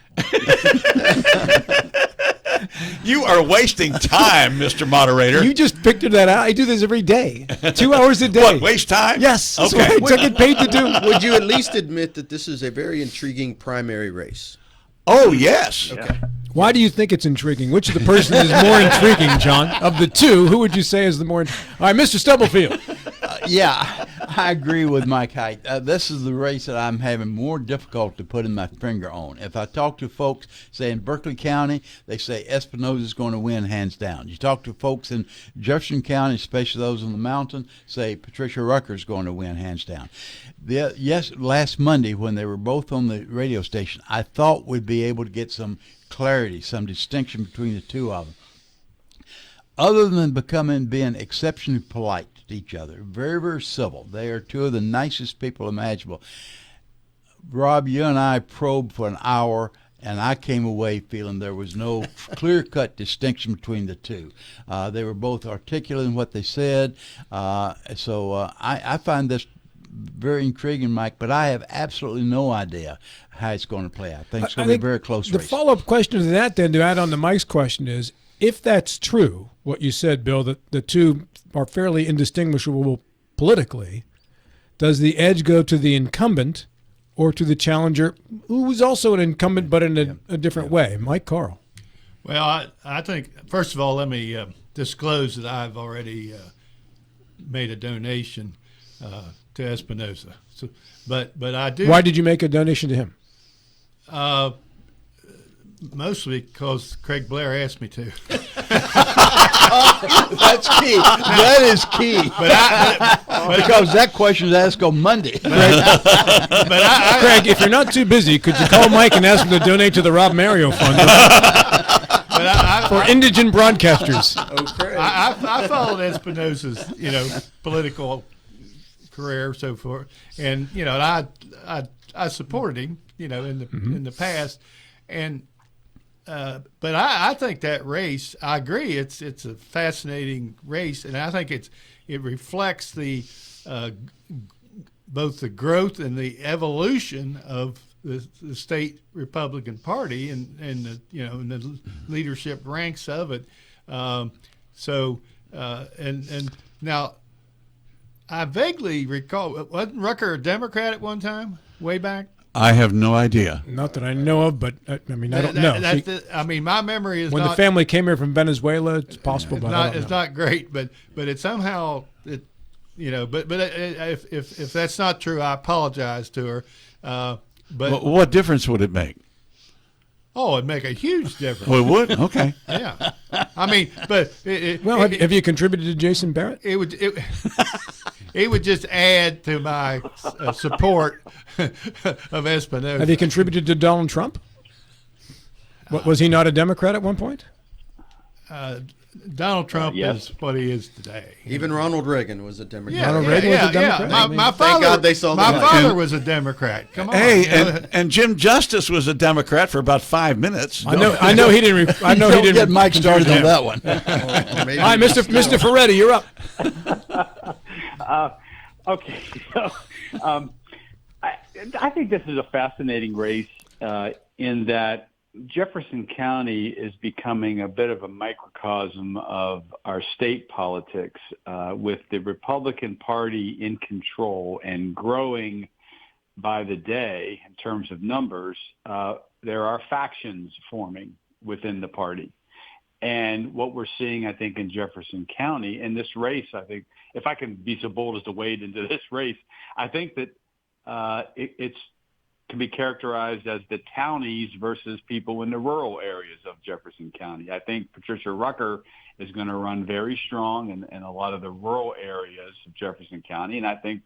You are wasting time, Mr. Moderator. You just figured that out. I do this every day. 2 hours a day. What, waste time? Yes. Okay. That's what I get paid to do. Would you at least admit that this is a very intriguing primary race? Oh, yes. Okay. Why do you think it's intriguing? Which of the person is more intriguing, John? Of the two, who would you say is the more intriguing? All right, Mr. Stubblefield. Yeah, I agree with Mike Hite. This is the race that I'm having more difficulty putting my finger on. If I talk to folks, say in Berkeley County, they say Espinosa is going to win hands down. You talk to folks in Jefferson County, especially those on the mountain, say Patricia Rucker is going to win hands down. Last Monday when they were both on the radio station, I thought we'd be able to get some clarity, some distinction between the two of them. Other than being exceptionally polite to each other, very, very civil. They are two of the nicest people imaginable. Rob, you and I probed for an hour, and I came away feeling there was no clear-cut distinction between the two. They were both articulate in what they said. So I find this very intriguing, Mike, but I have absolutely no idea how it's going to play out. I think it's going to be a very close race. The follow-up question to that, then, to add on to Mike's question is, if that's true, what you said, Bill, that the two are fairly indistinguishable politically, does the edge go to the incumbent or to the challenger, who is also an incumbent but in a different way? Mike Carl. Well, I think, first of all, let me disclose that I've already made a donation to Espinosa. So, but I do. Why did you make a donation to him? Mostly because Craig Blair asked me to. That's key. That is key. Because that question is asked on Monday. Craig, if you're not too busy, could you call Mike and ask him to donate to the Rob Mario Fund for indigent broadcasters? I followed Espinosa's, political career, so forth, and I supported him, in the past, and but I think that race, I agree, it's a fascinating race, and I think it reflects the both the growth and the evolution of the state Republican Party and the in the leadership ranks of it. And now I vaguely recall, wasn't Rucker a Democrat at one time, way back? I have no idea. Not that I know of, but I don't know. My memory is when the family came here from Venezuela, it's possible. It's not great, but it somehow But if that's not true, I apologize to her. But what difference would it make? Oh, it'd make a huge difference. Oh, it would? Okay. Yeah. I mean, but have you contributed to Jason Barrett? It would just add to my support of Espinosa. Have you contributed to Donald Trump? Was he not a Democrat at one point? Donald Trump is what he is today. Even Ronald Reagan was a Democrat. Ronald Reagan was a Democrat. Yeah. My father, thank God they saw my the father was a Democrat. Come on. Hey, and Jim Justice was a Democrat for about 5 minutes. I know he didn't. I know he didn't get Mike started on that one. All right, Mr. Ferretti, you're up. Okay, so I think this is a fascinating race in that Jefferson County is becoming a bit of a microcosm of our state politics, with the Republican Party in control and growing by the day in terms of numbers. There are factions forming within the party. And what we're seeing, I think, in Jefferson County, in this race, I think, if I can be so bold as to wade into this race, I think that it's can be characterized as the townies versus people in the rural areas of Jefferson County. I think Patricia Rucker is going to run very strong in a lot of the rural areas of Jefferson County, and I think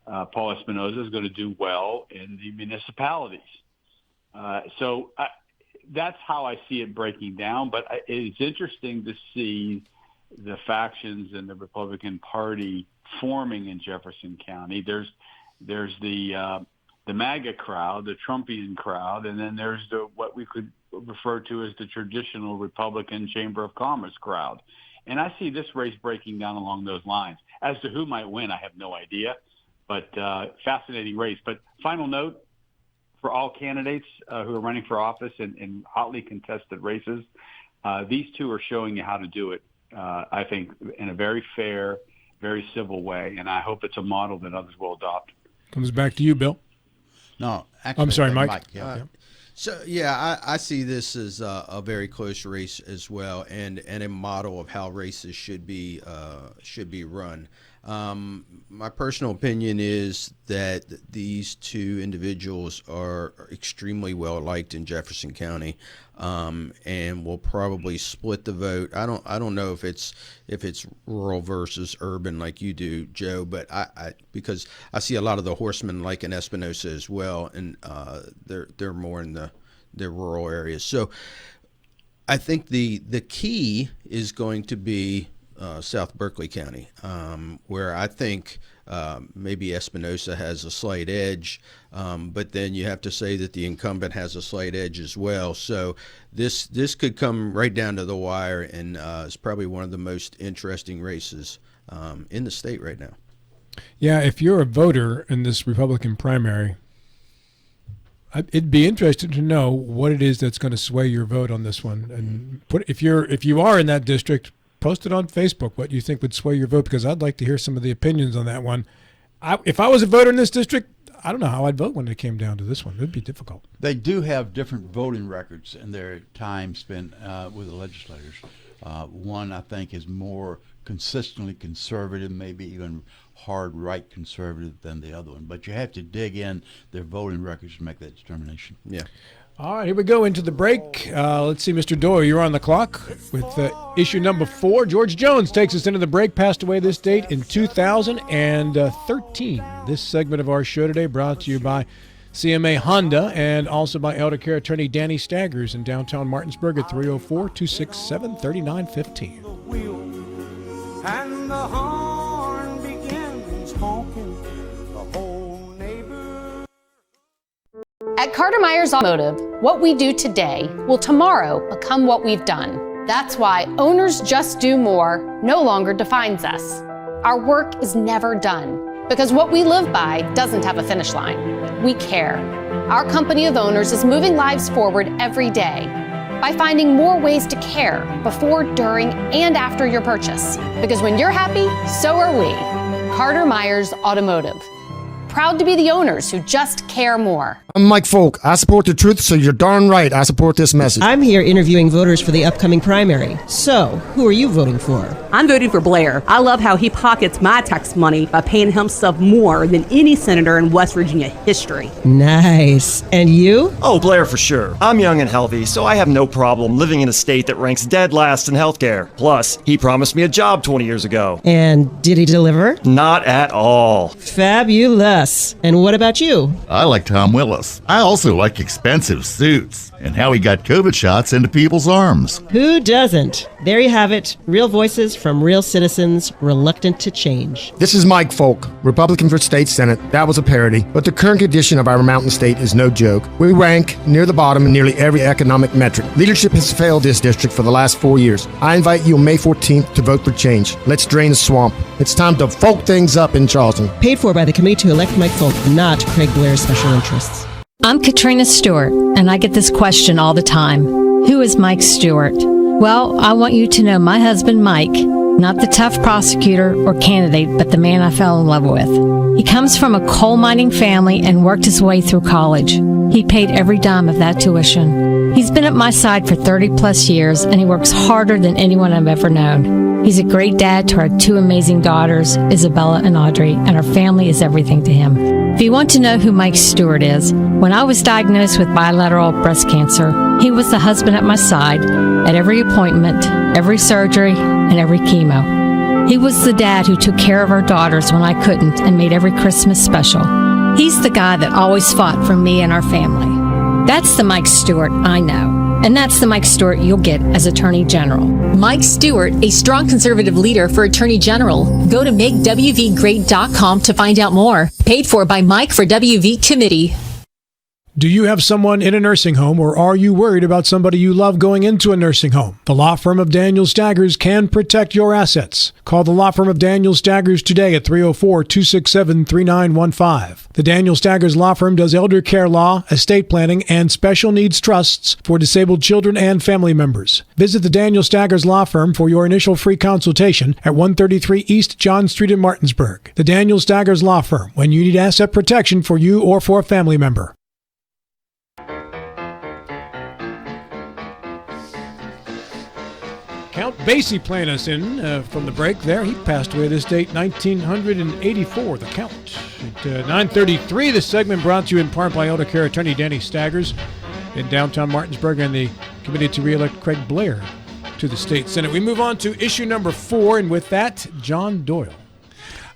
Paul Espinosa is going to do well in the municipalities. So that's how I see it breaking down, but it's interesting to see the factions in the Republican Party forming in Jefferson County. There's the MAGA crowd, the Trumpian crowd, and then there's what we could refer to as the traditional Republican Chamber of Commerce crowd. And I see this race breaking down along those lines. As to who might win, I have no idea, but fascinating race. But final note for all candidates who are running for office in hotly contested races, these two are showing you how to do it, I think, in a very fair, very civil way, and I hope it's a model that others will adopt. Comes back to you, Bill. No, actually, I'm sorry, Mike. I see this as a very close race as well, and a model of how races should be run. My personal opinion is that these two individuals are extremely well liked in Jefferson County, and will probably split the vote. I don't know if it's rural versus urban like you do, Joe, but I because I see a lot of the horsemen like in Espinosa as well, and they're more in the rural areas. So I think the key is going to be South Berkeley County, where I think maybe Espinosa has a slight edge, but then you have to say that the incumbent has a slight edge as well. So this could come right down to the wire, and it's probably one of the most interesting races in the state right now. Yeah, if you're a voter in this Republican primary, it'd be interesting to know what it is that's going to sway your vote on this one, and if you are in that district, post it on Facebook what you think would sway your vote, because I'd like to hear some of the opinions on that one. If I was a voter in this district, I don't know how I'd vote when it came down to this one. It'd be difficult. They do have different voting records in their time spent with the legislators. One, I think, is more consistently conservative, maybe even hard right conservative than the other one. But you have to dig in their voting records to make that determination. Yeah. All right, here we go into the break. Let's see, Mr. Doyle, you're on the clock with issue number 4. George Jones takes us into the break, passed away this date in 2013. This segment of our show today brought to you by CMA Honda and also by elder care attorney Danny Staggers in downtown Martinsburg at 304-267-3915. And the horn begins honking. At Carter Myers Automotive, what we do today will tomorrow become what we've done. That's why Owners Just Do More no longer defines us. Our work is never done because what we live by doesn't have a finish line. We care. Our company of owners is moving lives forward every day by finding more ways to care before, during, and after your purchase. Because when you're happy, so are we. Carter Myers Automotive. Proud to be the owners who just care more. I'm Mike Folk. I support the truth, so you're darn right I support this message. I'm here interviewing voters for the upcoming primary. So, who are you voting for? I'm voting for Blair. I love how he pockets my tax money by paying himself more than any senator in West Virginia history. Nice. And you? Oh, Blair for sure. I'm young and healthy, so I have no problem living in a state that ranks dead last in healthcare. Plus, he promised me a job 20 years ago. And did he deliver? Not at all. Fabulous. And what about you? I like Tom Willis. I also like expensive suits and how he got COVID shots into people's arms. Who doesn't? There you have it. Real voices from real citizens reluctant to change. This is Mike Folk, Republican for State Senate. That was a parody, but the current condition of our mountain state is no joke. We rank near the bottom in nearly every economic metric. Leadership has failed this district for the last 4 years. I invite you on May 14th to vote for change. Let's drain the swamp. It's time to folk things up in Charleston. Paid for by the committee to elect Mike Folk, not Craig Blair's special interests. I'm Katrina Stewart, and I get this question all the time. Who is Mike Stewart? Well, I want you to know my husband, Mike, not the tough prosecutor or candidate, but the man I fell in love with. He comes from a coal mining family and worked his way through college. He paid every dime of that tuition. He's been at my side for 30 plus years, and he works harder than anyone I've ever known. He's a great dad to our 2 amazing daughters, Isabella and Audrey, and our family is everything to him. If you want to know who Mike Stewart is, when I was diagnosed with bilateral breast cancer, he was the husband at my side at every appointment, every surgery, and every chemo. He was the dad who took care of our daughters when I couldn't and made every Christmas special. He's the guy that always fought for me and our family. That's the Mike Stewart I know. And that's the Mike Stewart you'll get as Attorney General. Mike Stewart, a strong conservative leader for Attorney General. Go to makewvgreat.com to find out more. Paid for by Mike for WV Committee. Do you have someone in a nursing home, or are you worried about somebody you love going into a nursing home? The law firm of Daniel Staggers can protect your assets. Call the law firm of Daniel Staggers today at 304-267-3915. The Daniel Staggers Law Firm does elder care law, estate planning, and special needs trusts for disabled children and family members. Visit the Daniel Staggers Law Firm for your initial free consultation at 133 East John Street in Martinsburg. The Daniel Staggers Law Firm, when you need asset protection for you or for a family member. Count Basie playing us in from the break there. He passed away this date, 1984, the Count. At 9:33, this segment brought to you in part by elder care attorney Danny Staggers in downtown Martinsburg and the committee to re-elect Craig Blair to the state Senate. We move on to issue number 4, and with that, John Doyle.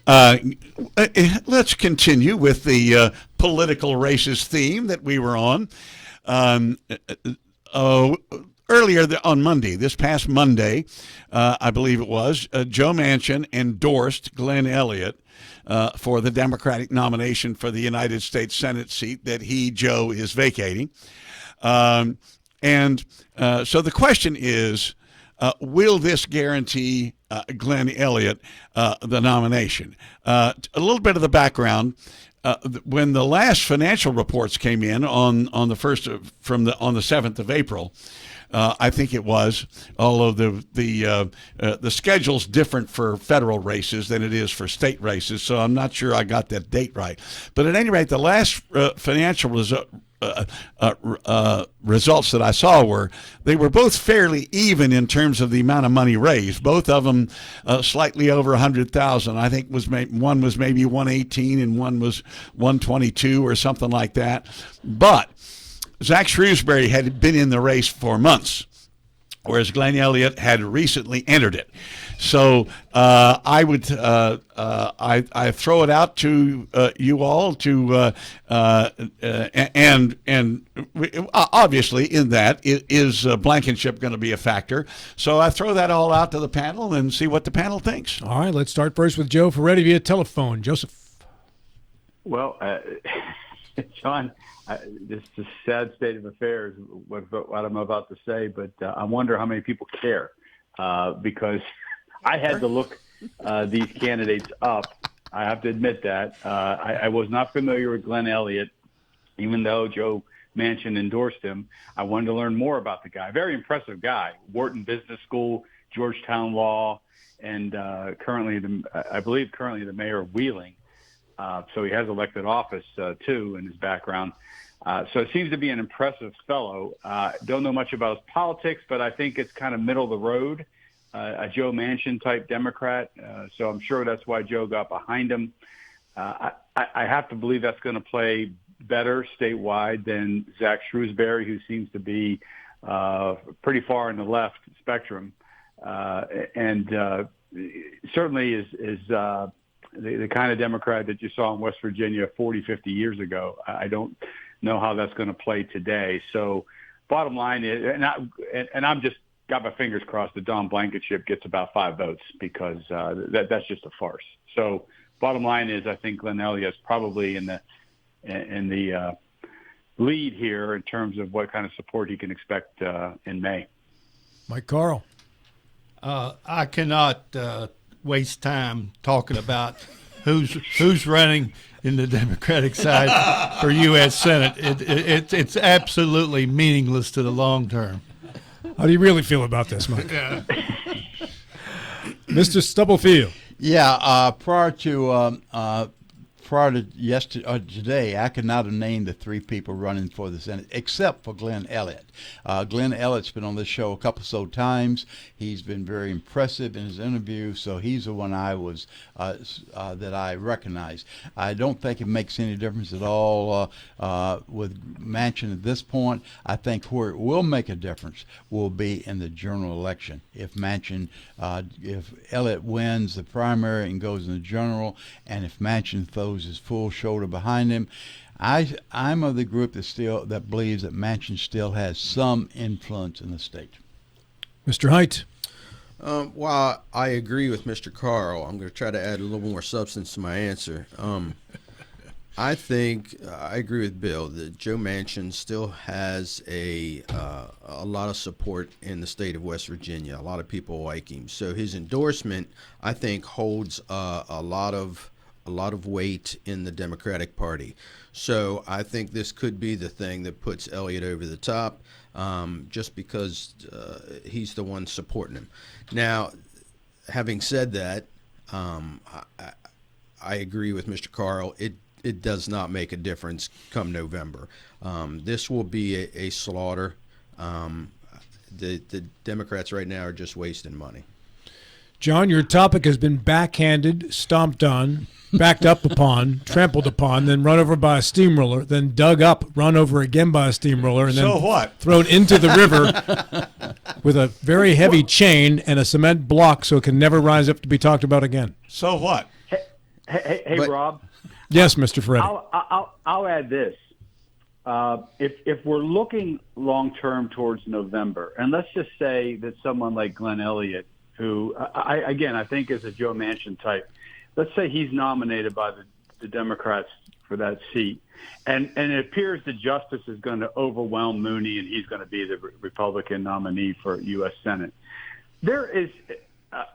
Let's continue with the political racist theme that we were on. Earlier on Monday, this past Monday, I believe it was, Joe Manchin endorsed Glenn Elliott for the Democratic nomination for the United States Senate seat that Joe, is vacating. So the question is, will this guarantee Glenn Elliott the nomination? A little bit of the background. When the last financial reports came in on the 7th of April, I think it was, although the schedule's different for federal races than it is for state races, so I'm not sure I got that date right. But at any rate, the last financial results that I saw they were both fairly even in terms of the amount of money raised. Both of them slightly over 100,000. I think one was maybe 118 and one was 122 or something like that. But Zach Shrewsbury had been in the race for months, whereas Glenn Elliott had recently entered it. So I would I throw it out to you all to and obviously in that is Blankenship going to be a factor. So I throw that all out to the panel and see what the panel thinks. All right, let's start first with Joe Ferretti via telephone. Joseph. Well, John, this is a sad state of affairs, what I'm about to say, but I wonder how many people care because I had to look these candidates up. I have to admit that. I was not familiar with Glenn Elliott, even though Joe Manchin endorsed him. I wanted to learn more about the guy. Very impressive guy. Wharton Business School, Georgetown Law, and currently the mayor of Wheeling. So he has elected office, too, in his background. So it seems to be an impressive fellow. Don't know much about his politics, but I think it's kind of middle of the road, a Joe Manchin-type Democrat. So I'm sure that's why Joe got behind him. I have to believe that's going to play better statewide than Zach Shrewsbury, who seems to be pretty far in the left spectrum. And certainly is the kind of Democrat that you saw in West Virginia 40, 50 years ago. I don't know how that's going to play today. So bottom line is, and I'm just got my fingers crossed that Don Blankenship gets about 5 votes because that's just a farce. So bottom line is, I think Glenn Elliott's probably in the lead here in terms of what kind of support he can expect in May. Mike Carl. I cannot waste time talking about who's running in the Democratic side for U.S. Senate. It's absolutely meaningless to the long term. How do you really feel about this, Mike? Mr. Stubblefield. Yeah, prior to today, I could not have named the 3 people running for the Senate except for Glenn Elliott. Glenn Elliott's been on this show a couple times. He's been very impressive in his interview, so he's the one I was that I recognize. I don't think it makes any difference at all with Manchin at this point. I think where it will make a difference will be in the general election. If Manchin, if Elliott wins the primary and goes in the general, and if Manchin throws his full shoulder behind him, I'm of the group that believes that Manchin still has some influence in the state. Mr. Haidt. While I agree with Mr. Carl, I'm going to try to add a little more substance to my answer. I think I agree with Bill that Joe Manchin still has a lot of support in the state of West Virginia. A lot of people like him, so his endorsement, I think, holds a lot of weight in the Democratic Party. So I think this could be the thing that puts Elliott over the top, just because he's the one supporting him. Now, having said that, I agree with Mr. Carl. It does not make a difference come November. This will be a slaughter. The Democrats right now are just wasting money. John, your topic has been backhanded, stomped on, backed up upon, trampled upon, then run over by a steamroller, then dug up, run over again by a steamroller, and then thrown into the river with a very heavy chain and a cement block so it can never rise up to be talked about again. So what? Hey, Rob. Yes, Mr. Ferretti. I'll add this. If we're looking long term towards November, and let's just say that someone like Glenn Elliott, who I think is a Joe Manchin type, let's say he's nominated by the Democrats for that seat, and it appears that justice is going to overwhelm Mooney and he's going to be the Republican nominee for U.S. Senate. There is,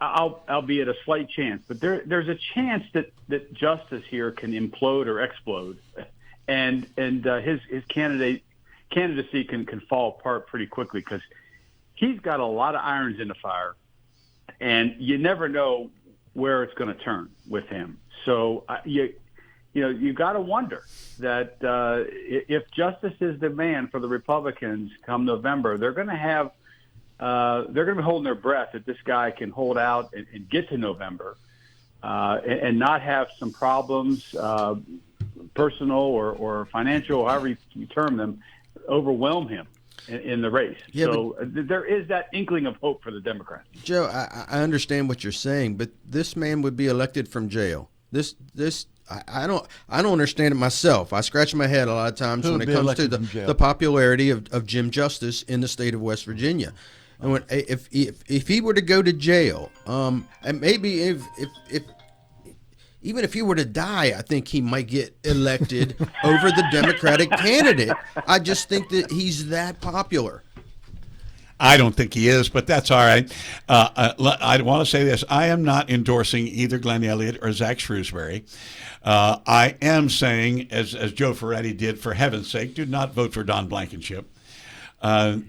albeit a slight chance, but there's a chance that justice here can implode or explode, and his candidacy can fall apart pretty quickly because he's got a lot of irons in the fire, and you never know where it's going to turn with him. So you got to wonder that if justice is the man for the Republicans come November, they're going to be holding their breath that this guy can hold out and get to November and not have some problems, personal or financial, however you term them, overwhelm him in the race. Yeah, so there is that inkling of hope for the Democrats. Joe, I understand what you're saying, but this man would be elected from jail. I don't understand it myself. I scratch my head a lot of times when it comes to the popularity of Jim Justice in the state of West Virginia. And if he were to go to jail, and maybe if even if he were to die, I think he might get elected over the Democratic candidate. I just think that he's that popular. I don't think he is, but that's all right. I want to say this. I am not endorsing either Glenn Elliott or Zach Shrewsbury. I am saying, as Joe Ferretti did, for heaven's sake, do not vote for Don Blankenship. I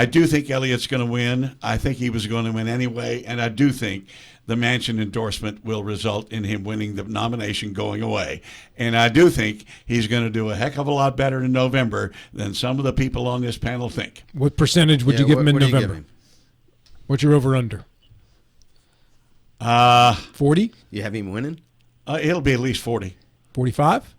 do think Elliott's going to win. I think he was going to win anyway, and I do think the Manchin endorsement will result in him winning the nomination going away. And I do think he's going to do a heck of a lot better in November than some of the people on this panel think. What percentage would you give him in November? What's your over-under? 40? You have him winning? It'll be at least 40. 45?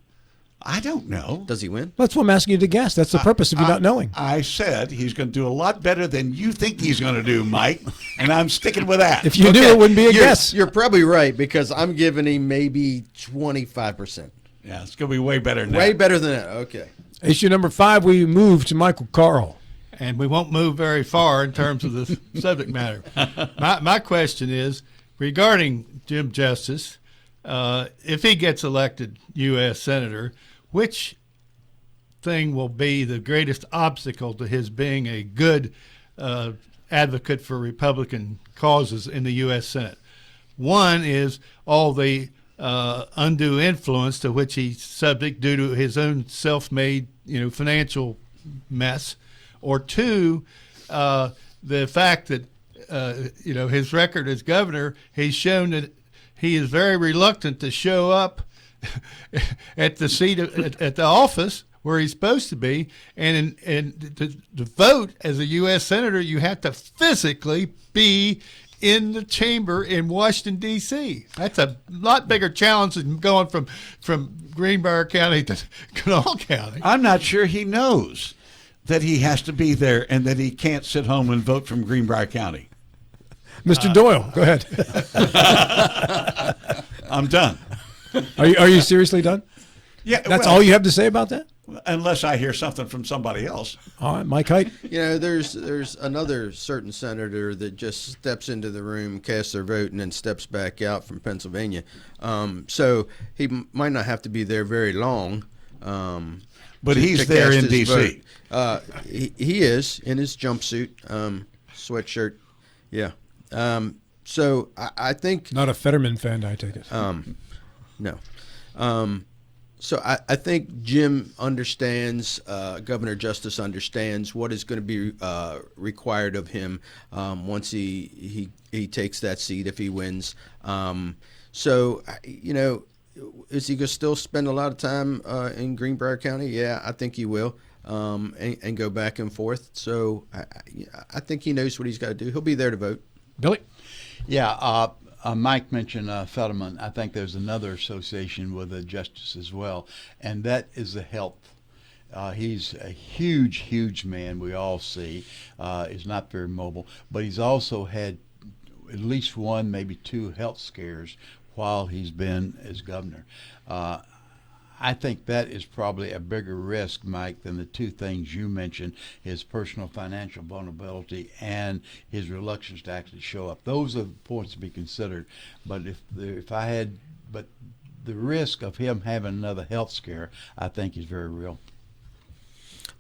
I don't know. Does he win? That's what I'm asking you to guess. That's the purpose of you not knowing. I said he's going to do a lot better than you think he's going to do, Mike, and I'm sticking with that. If you knew, it wouldn't be a guess. You're probably right, because I'm giving him maybe 25%. Yeah, it's going to be way better than that. Way better than that. Okay. Issue number 5, we move to Michael Carl. And we won't move very far in terms of the subject matter. My question is, regarding Jim Justice, if he gets elected U.S. Senator, which thing will be the greatest obstacle to his being a good advocate for Republican causes in the U.S. Senate? One is all the undue influence to which he's subject due to his own self-made, financial mess, or two, the fact that his record as governor, he's shown that he is very reluctant to show up at the seat at the office where he's supposed to be, and to vote as a U.S. Senator, you have to physically be in the chamber in Washington, D.C. That's a lot bigger challenge than going from Greenbrier County to Kanawha County. I'm not sure he knows that he has to be there and that he can't sit home and vote from Greenbrier County. Mr. Doyle, go ahead. I'm done. Are you seriously done? Yeah. That's all you have to say about that? Unless I hear something from somebody else. All right, Mike Hite. There's another certain senator that just steps into the room, casts their vote, and then steps back out from Pennsylvania. So he might not have to be there very long. But he's there in D.C. He is in his jumpsuit, sweatshirt. Yeah. So I think not a Fetterman fan, I take it. No. So I think Jim understands, Governor Justice understands what is going to be required of him once he takes that seat if he wins. So is he going to still spend a lot of time in Greenbrier County? Yeah, I think he will, and go back and forth. So I think he knows what he's got to do. He'll be there to vote. Billy? Yeah, Mike mentioned Fetterman. I think there's another association with the justice as well, and that is the health. He's a huge man, we all see. Is not very mobile, but he's also had at least one, maybe two health scares while he's been as governor. I think that is probably a bigger risk, Mike, than the two things you mentioned, his personal financial vulnerability and his reluctance to actually show up. Those are the points to be considered. But the risk of him having another health scare, I think, is very real.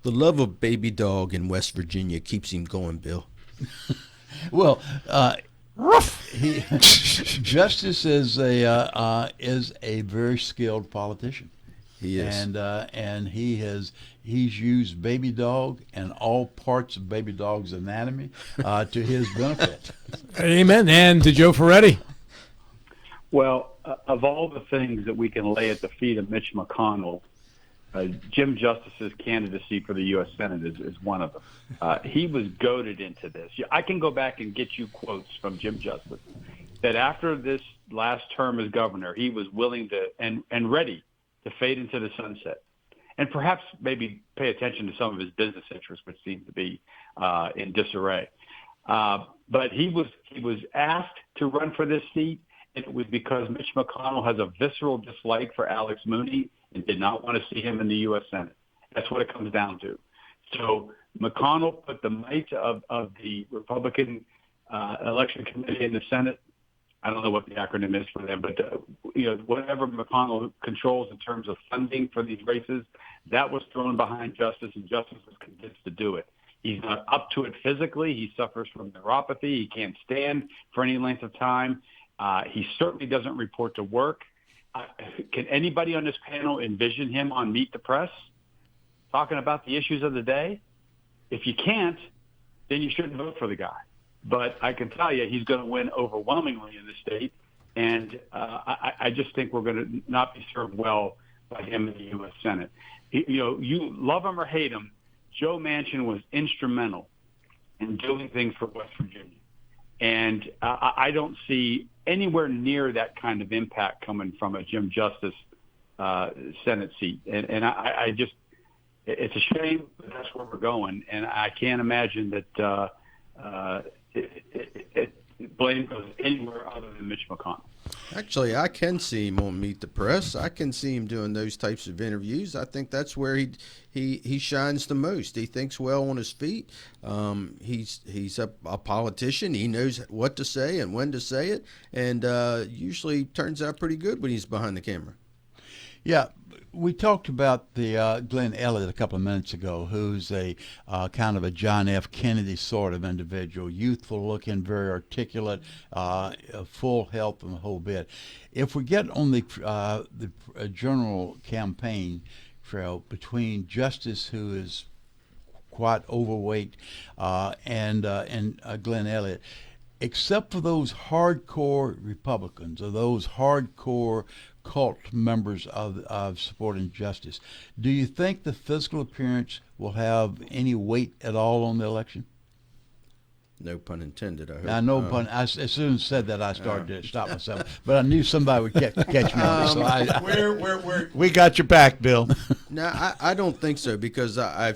The love of baby dog in West Virginia keeps him going, Bill. Well, Justice is a very skilled politician. He is, and he's used baby dog and all parts of baby dog's anatomy to his benefit. Amen. And to Joe Ferretti. Well, of all the things that we can lay at the feet of Mitch McConnell, Jim Justice's candidacy for the U.S. Senate is one of them. He was goaded into this. I can go back and get you quotes from Jim Justice that after this last term as governor, he was willing to and ready to fade into the sunset. and perhaps maybe pay attention to some of his business interests, which seem to be in disarray. But he was asked to run for this seat, and it was because Mitch McConnell has a visceral dislike for Alex Mooney and did not want to see him in the U.S. Senate. That's what it comes down to. So McConnell put the might of the Republican election committee in the Senate. I don't know what the acronym is for them, but whatever McConnell controls in terms of funding for these races, that was thrown behind Justice, and Justice was convinced to do it. He's not up to it physically. He suffers from neuropathy. He can't stand for any length of time. He certainly doesn't report to work. Can anybody on this panel envision him on Meet the Press talking about the issues of the day? If you can't, then you shouldn't vote for the guy. But I can tell you he's going to win overwhelmingly in the state, and I just think we're going to not be served well by him in the U.S. Senate. You love him or hate him, Joe Manchin was instrumental in doing things for West Virginia. And I don't see anywhere near that kind of impact coming from a Jim Justice Senate seat. And I just, it's a shame, but that's where we're going. And I can't imagine that blame goes anywhere other than Mitch McConnell. Actually, I can see him on Meet the Press. I can see him doing those types of interviews. I think that's where he shines the most. He thinks well on his feet. He's a politician. He knows what to say and when to say it, and usually turns out pretty good when he's behind the camera. Yeah, we talked about the Glenn Elliott a couple of minutes ago, who's a kind of a John F. Kennedy sort of individual, youthful looking, very articulate, full health and the whole bit. If we get on the general campaign trail between Justice, who is quite overweight, and Glenn Elliott, except for those hardcore Republicans or those hardcore cult members of supporting Justice, do you think the physical appearance will have any weight at all on the election? No pun intended, I hope. I know pun. As soon as I said that, I started to stop myself. But I knew somebody would catch me on this. We got your back, Bill. No, I don't think so, because I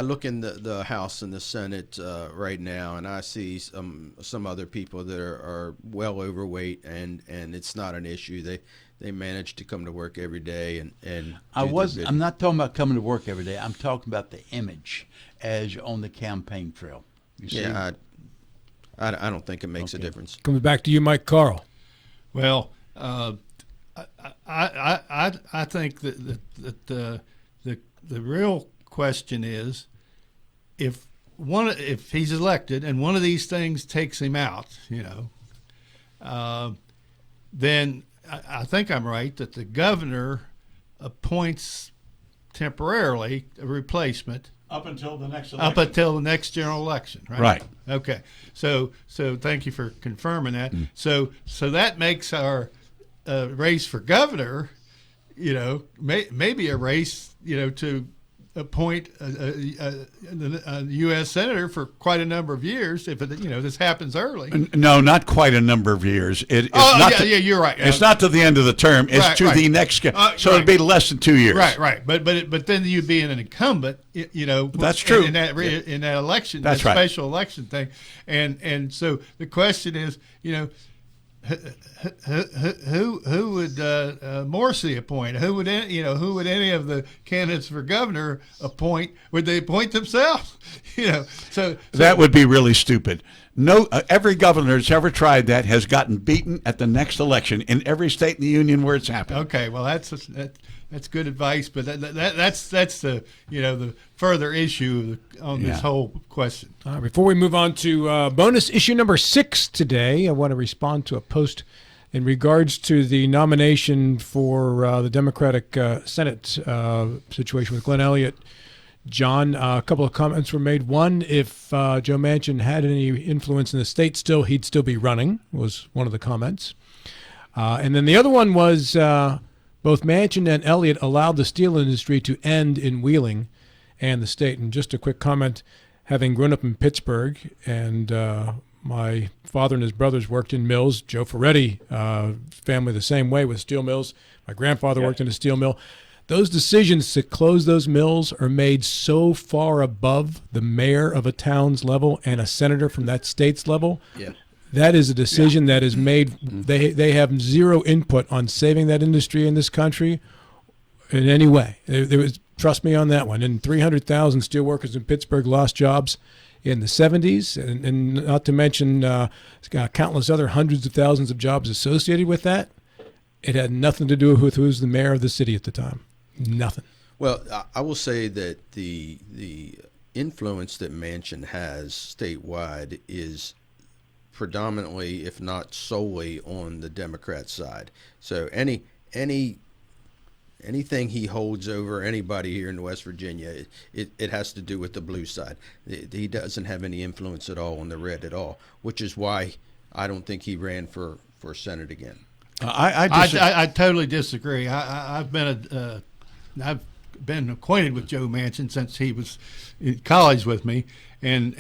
look in the House and the Senate right now, and I see some other people that are well overweight, and it's not an issue. They manage to come to work every day and I'm not talking about coming to work every day. I'm talking about the image as on the campaign trail. You see? Yeah, I don't think it makes a difference. Comes back to you, Mike Carl. Well, I think that the real question is, if he's elected and one of these things takes him out, then I think I'm right that the governor appoints temporarily a replacement. Up until the next election. Up until the next general election, right? Right. Okay. So thank you for confirming that. So that makes our race for governor, maybe a race, to appoint a U.S. senator for quite a number of years if this happens early. No, not quite a number of years. You're right. It's not to the end of the term. It's to the next. So it'd be less than 2 years. Right. But then you'd be an incumbent. That's true. In that election, that's that right. special election thing, and so the question is, who would Morsi appoint? Who would any of the candidates for governor appoint? Would they appoint themselves? So that would be really stupid. No, every governor that's ever tried that has gotten beaten at the next election in every state in the union where it's happened. Okay, well that's good advice, but that's the the further issue on this whole question. Before we move on to bonus issue number 6 today, I want to respond to a post in regards to the nomination for the Democratic Senate situation with Glenn Elliott. John, a couple of comments were made. One, if Joe Manchin had any influence in the state still, he'd still be running, was one of the comments. And then the other one was both Manchin and Elliott allowed the steel industry to end in Wheeling and the state. And just a quick comment, having grown up in Pittsburgh, and my father and his brothers worked in mills. Joe Ferretti, family the same way with steel mills. My grandfather worked in a steel mill. those decisions to close those mills are made so far above the mayor of a town's level and a senator from that state's level. Yeah. That is a decision that is made. They have zero input on saving that industry in this country in any way. There was, trust me on that one. And 300,000 steelworkers in Pittsburgh lost jobs in the 70s, and not to mention countless other hundreds of thousands of jobs associated with that. It had nothing to do with who was the mayor of the city at the time. Nothing. Well, I will say that the influence that Manchin has statewide is predominantly, if not solely, on the Democrat side. So anything he holds over anybody here in West Virginia, it has to do with the blue side. He doesn't have any influence at all on the red at all, which is why I don't think he ran for Senate again. I totally disagree. I've been acquainted with Joe Manchin since he was in college with me, and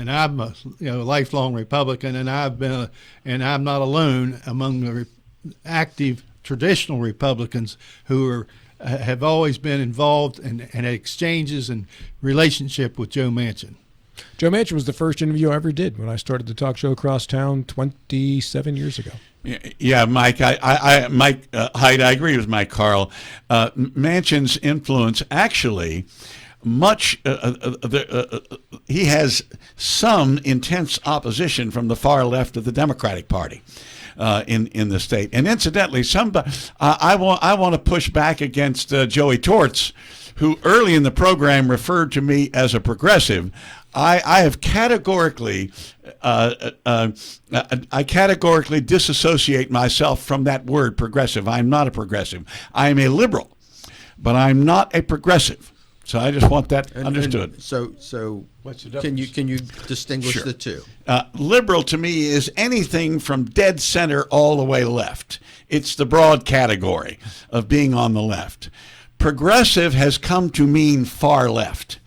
I'm a lifelong Republican, and I'm not alone among the active traditional Republicans who have always been involved in exchanges and relationship with Joe Manchin. Joe Manchin was the first interview I ever did when I started the talk show across town 27 years ago. Yeah, Mike. Mike Hyde. I agree with Mike Carl. Manchin's influence actually he has some intense opposition from the far left of the Democratic Party in the state. And incidentally, I want to push back against Joey Torts, who early in the program referred to me as a progressive. I have categorically disassociate myself from that word progressive. I'm not a progressive. I am a liberal, but I'm not a progressive. So I just want that understood. So what's the difference? Can you distinguish the two? Liberal to me is anything from dead center all the way left. It's the broad category of being on the left. Progressive has come to mean far left.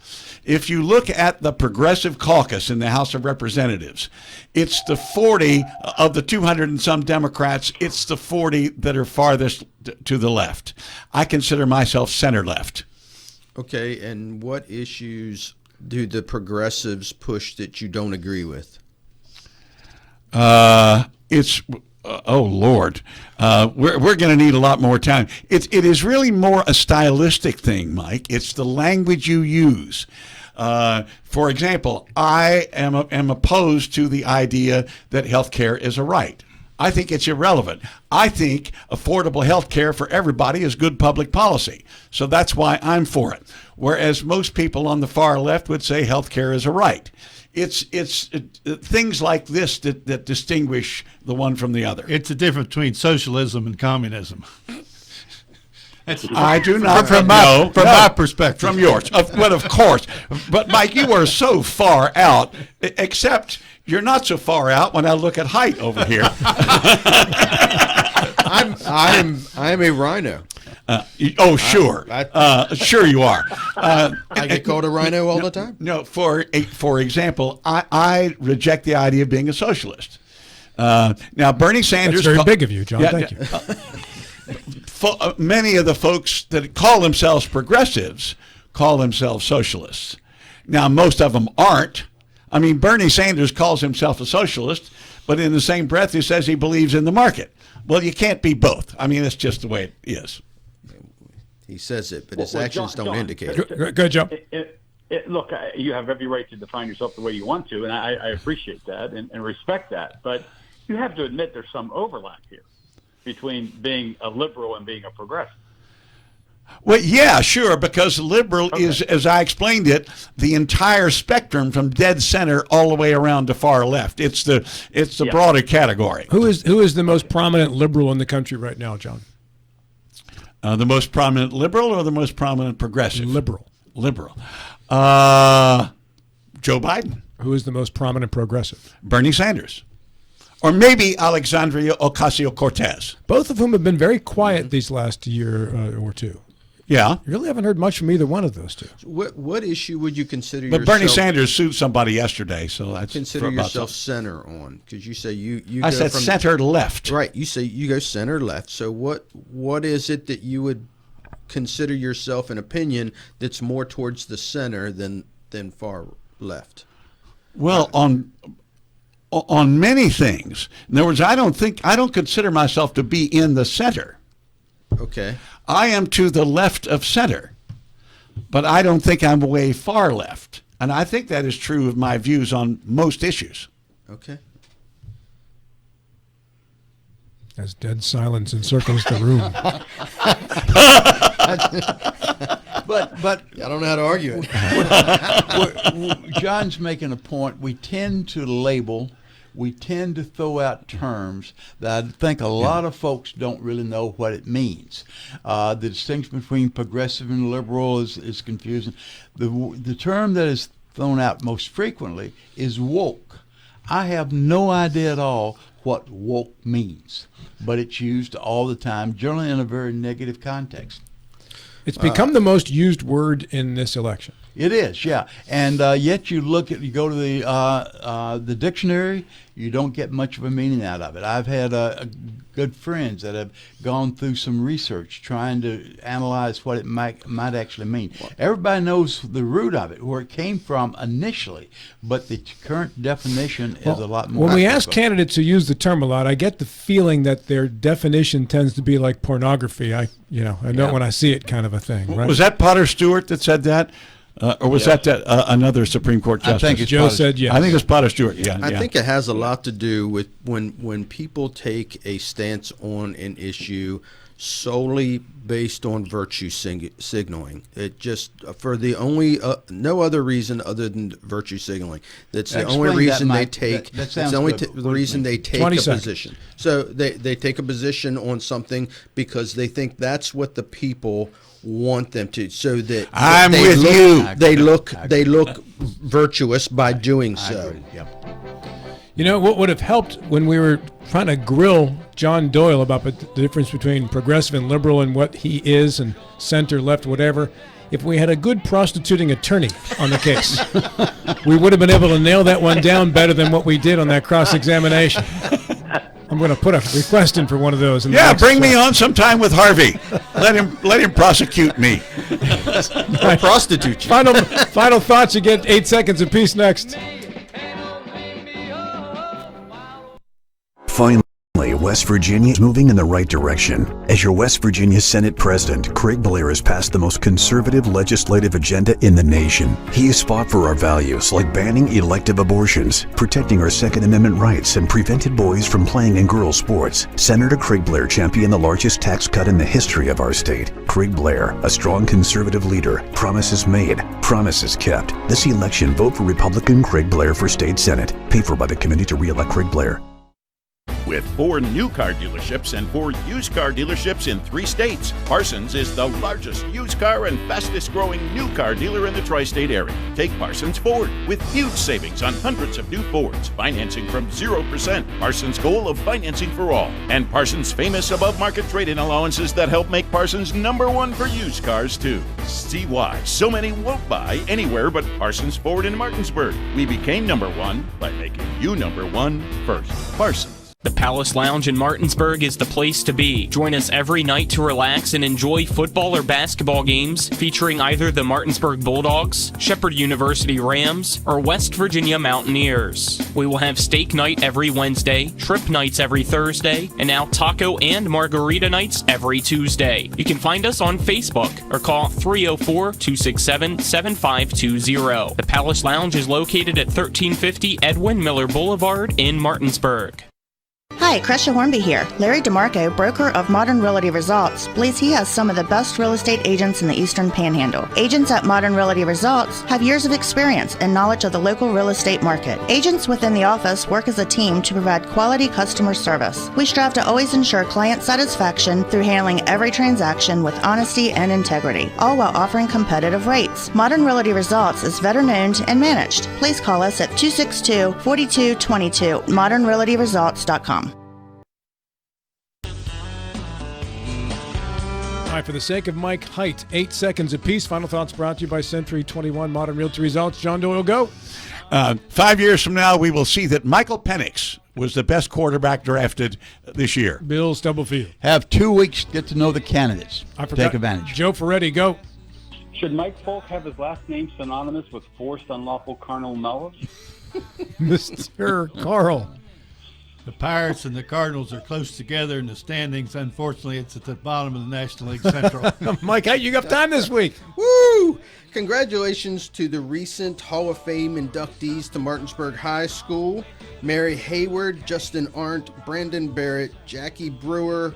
If you look at the Progressive Caucus in the House of Representatives, it's the 40 of the 200 and some Democrats, it's the 40 that are farthest to the left. I consider myself center left. Okay, and what issues do the progressives push that you don't agree with? Oh Lord, we're going to need a lot more time. It is really more a stylistic thing, Mike. It's the language you use. For example, I am opposed to the idea that health care is a right. I think it's irrelevant. I think affordable health care for everybody is good public policy. So that's why I'm for it. Whereas most people on the far left would say health care is a right. It's things like this that distinguish the one from the other. It's the difference between socialism and communism. I do not from my perspective. From yours. But of course. But Mike, you are so far out, except you're not so far out when I look at height over here. I'm a rhino. Sure. Sure you are. I get called a rhino all the time. No, for example, I reject the idea of being a socialist. Now, Bernie Sanders... That's very big of you, John. Thank you. Many of the folks that call themselves progressives call themselves socialists. Now, most of them aren't. I mean, Bernie Sanders calls himself a socialist, but in the same breath he says he believes in the market. Well, you can't be both. I mean, it's just the way it is. He says it, but his actions don't indicate it. Good job. Look, you have every right to define yourself the way you want to, and I appreciate that and respect that. But you have to admit there's some overlap here between being a liberal and being a progressive. Well, yeah, sure, because liberal is, as I explained it, the entire spectrum from dead center all the way around to far left. It's the broader category. Who is the most prominent liberal in the country right now, John? The most prominent liberal or the most prominent progressive? Liberal. Joe Biden. Who is the most prominent progressive? Bernie Sanders. Or maybe Alexandria Ocasio-Cortez. Both of whom have been very quiet these last year or two. Yeah. You really haven't heard much from either one of those two. What issue would you consider yourself... But Bernie Sanders sued somebody yesterday, so that's... Consider yourself center on, because you say you I go said from, center left. Right, you say you go center left. So what is it that you would consider yourself an opinion that's more towards the center than far left? Well, on many things. In other words, I don't consider myself to be in the center. Okay. I am to the left of center, but I don't think I'm way far left. And I think that is true of my views on most issues. Okay. As dead silence encircles the room. But I don't know how to argue it. John's making a point. We tend to label. We tend to throw out terms that I think a lot of folks don't really know what it means. The distinction between progressive and liberal is confusing. The term that is thrown out most frequently is woke. I have no idea at all what woke means, but it's used all the time, generally in a very negative context. It's become the most used word in this election. It is, yeah. And yet you go to the dictionary, you don't get much of a meaning out of it. I've had good friends that have gone through some research trying to analyze what it might actually mean. Everybody knows the root of it, where it came from initially, but the current definition is a lot more. When we ask candidates who use the term a lot, I get the feeling that their definition tends to be like pornography. I know when I see it, kind of a thing. Right? Was that Potter Stewart that said that? Or was that another Supreme Court justice? I think Joe said yes. I think it's Potter Stewart. Yeah, I think it has a lot to do with when people take a stance on an issue solely based on virtue signaling. It just for the only no other reason other than virtue signaling. That's the only reason they take. That's the only reason they take a position. So they take a position on something because they think that's what the people want them to, so that they look virtuous by doing so. You know what would have helped when we were trying to grill John Doyle about the difference between progressive and liberal and what he is, and center, left, whatever, if we had a good prostituting attorney on the case. We would have been able to nail that one down better than what we did on that cross-examination. I'm going to put a request in for one of those. Bring me on sometime with Harvey. Let him prosecute me. Or prostitute you. Final thoughts. You get 8 seconds apiece next. Finally, West Virginia is moving in the right direction. As your West Virginia Senate President, Craig Blair has passed the most conservative legislative agenda in the nation. He has fought for our values like banning elective abortions, protecting our Second Amendment rights, and prevented boys from playing in girls' sports. Senator Craig Blair championed the largest tax cut in the history of our state. Craig Blair, a strong conservative leader. Promises made, promises kept. This election, vote for Republican Craig Blair for State Senate. Paid for by the committee to re-elect Craig Blair. With 4 new car dealerships and 4 used car dealerships in 3 states, Parsons is the largest used car and fastest growing new car dealer in the tri-state area. Take Parsons Ford with huge savings on hundreds of new Fords, financing from 0%, Parsons' goal of financing for all, and Parsons' famous above-market trade-in allowances that help make Parsons #1 for used cars too. See why so many won't buy anywhere but Parsons Ford in Martinsburg. We became #1 by making you #1 first. Parsons. The Palace Lounge in Martinsburg is the place to be. Join us every night to relax and enjoy football or basketball games featuring either the Martinsburg Bulldogs, Shepherd University Rams, or West Virginia Mountaineers. We will have steak night every Wednesday, trip nights every Thursday, and now taco and margarita nights every Tuesday. You can find us on Facebook or call 304-267-7520. The Palace Lounge is located at 1350 Edwin Miller Boulevard in Martinsburg. Hi, Crescia Hornby here. Larry DeMarco, broker of Modern Realty Results, believes he has some of the best real estate agents in the Eastern Panhandle. Agents at Modern Realty Results have years of experience and knowledge of the local real estate market. Agents within the office work as a team to provide quality customer service. We strive to always ensure client satisfaction through handling every transaction with honesty and integrity, all while offering competitive rates. Modern Realty Results is veteran-owned and managed. Please call us at 262-4222, modernrealtyresults.com. All right, for the sake of Mike Height, 8 seconds apiece. Final thoughts brought to you by Century 21 Modern Realty Results. John Doyle, go. 5 years from now, we will see that Michael Penix was the best quarterback drafted this year. Bill Stubblefield. Have 2 weeks to get to know the candidates. I forgot. Take advantage. Joe Ferretti, go. Should Mike Folk have his last name synonymous with forced unlawful carnal knowledge? Mr. Carl. The Pirates and the Cardinals are close together in the standings. Unfortunately, it's at the bottom of the National League Central. Mike, how you got time this week? Woo! Congratulations to the recent Hall of Fame inductees to Martinsburg High School: Mary Hayward, Justin Arndt, Brandon Barrett, Jackie Brewer,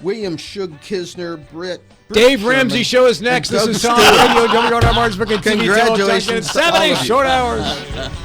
William Shug Kisner, Britt Dave Sherman, Ramsey show is next. and This is Doug Tom Stewart. Radio, WR Martinsburg, and TV Congratulations to all 70 of you. short hours.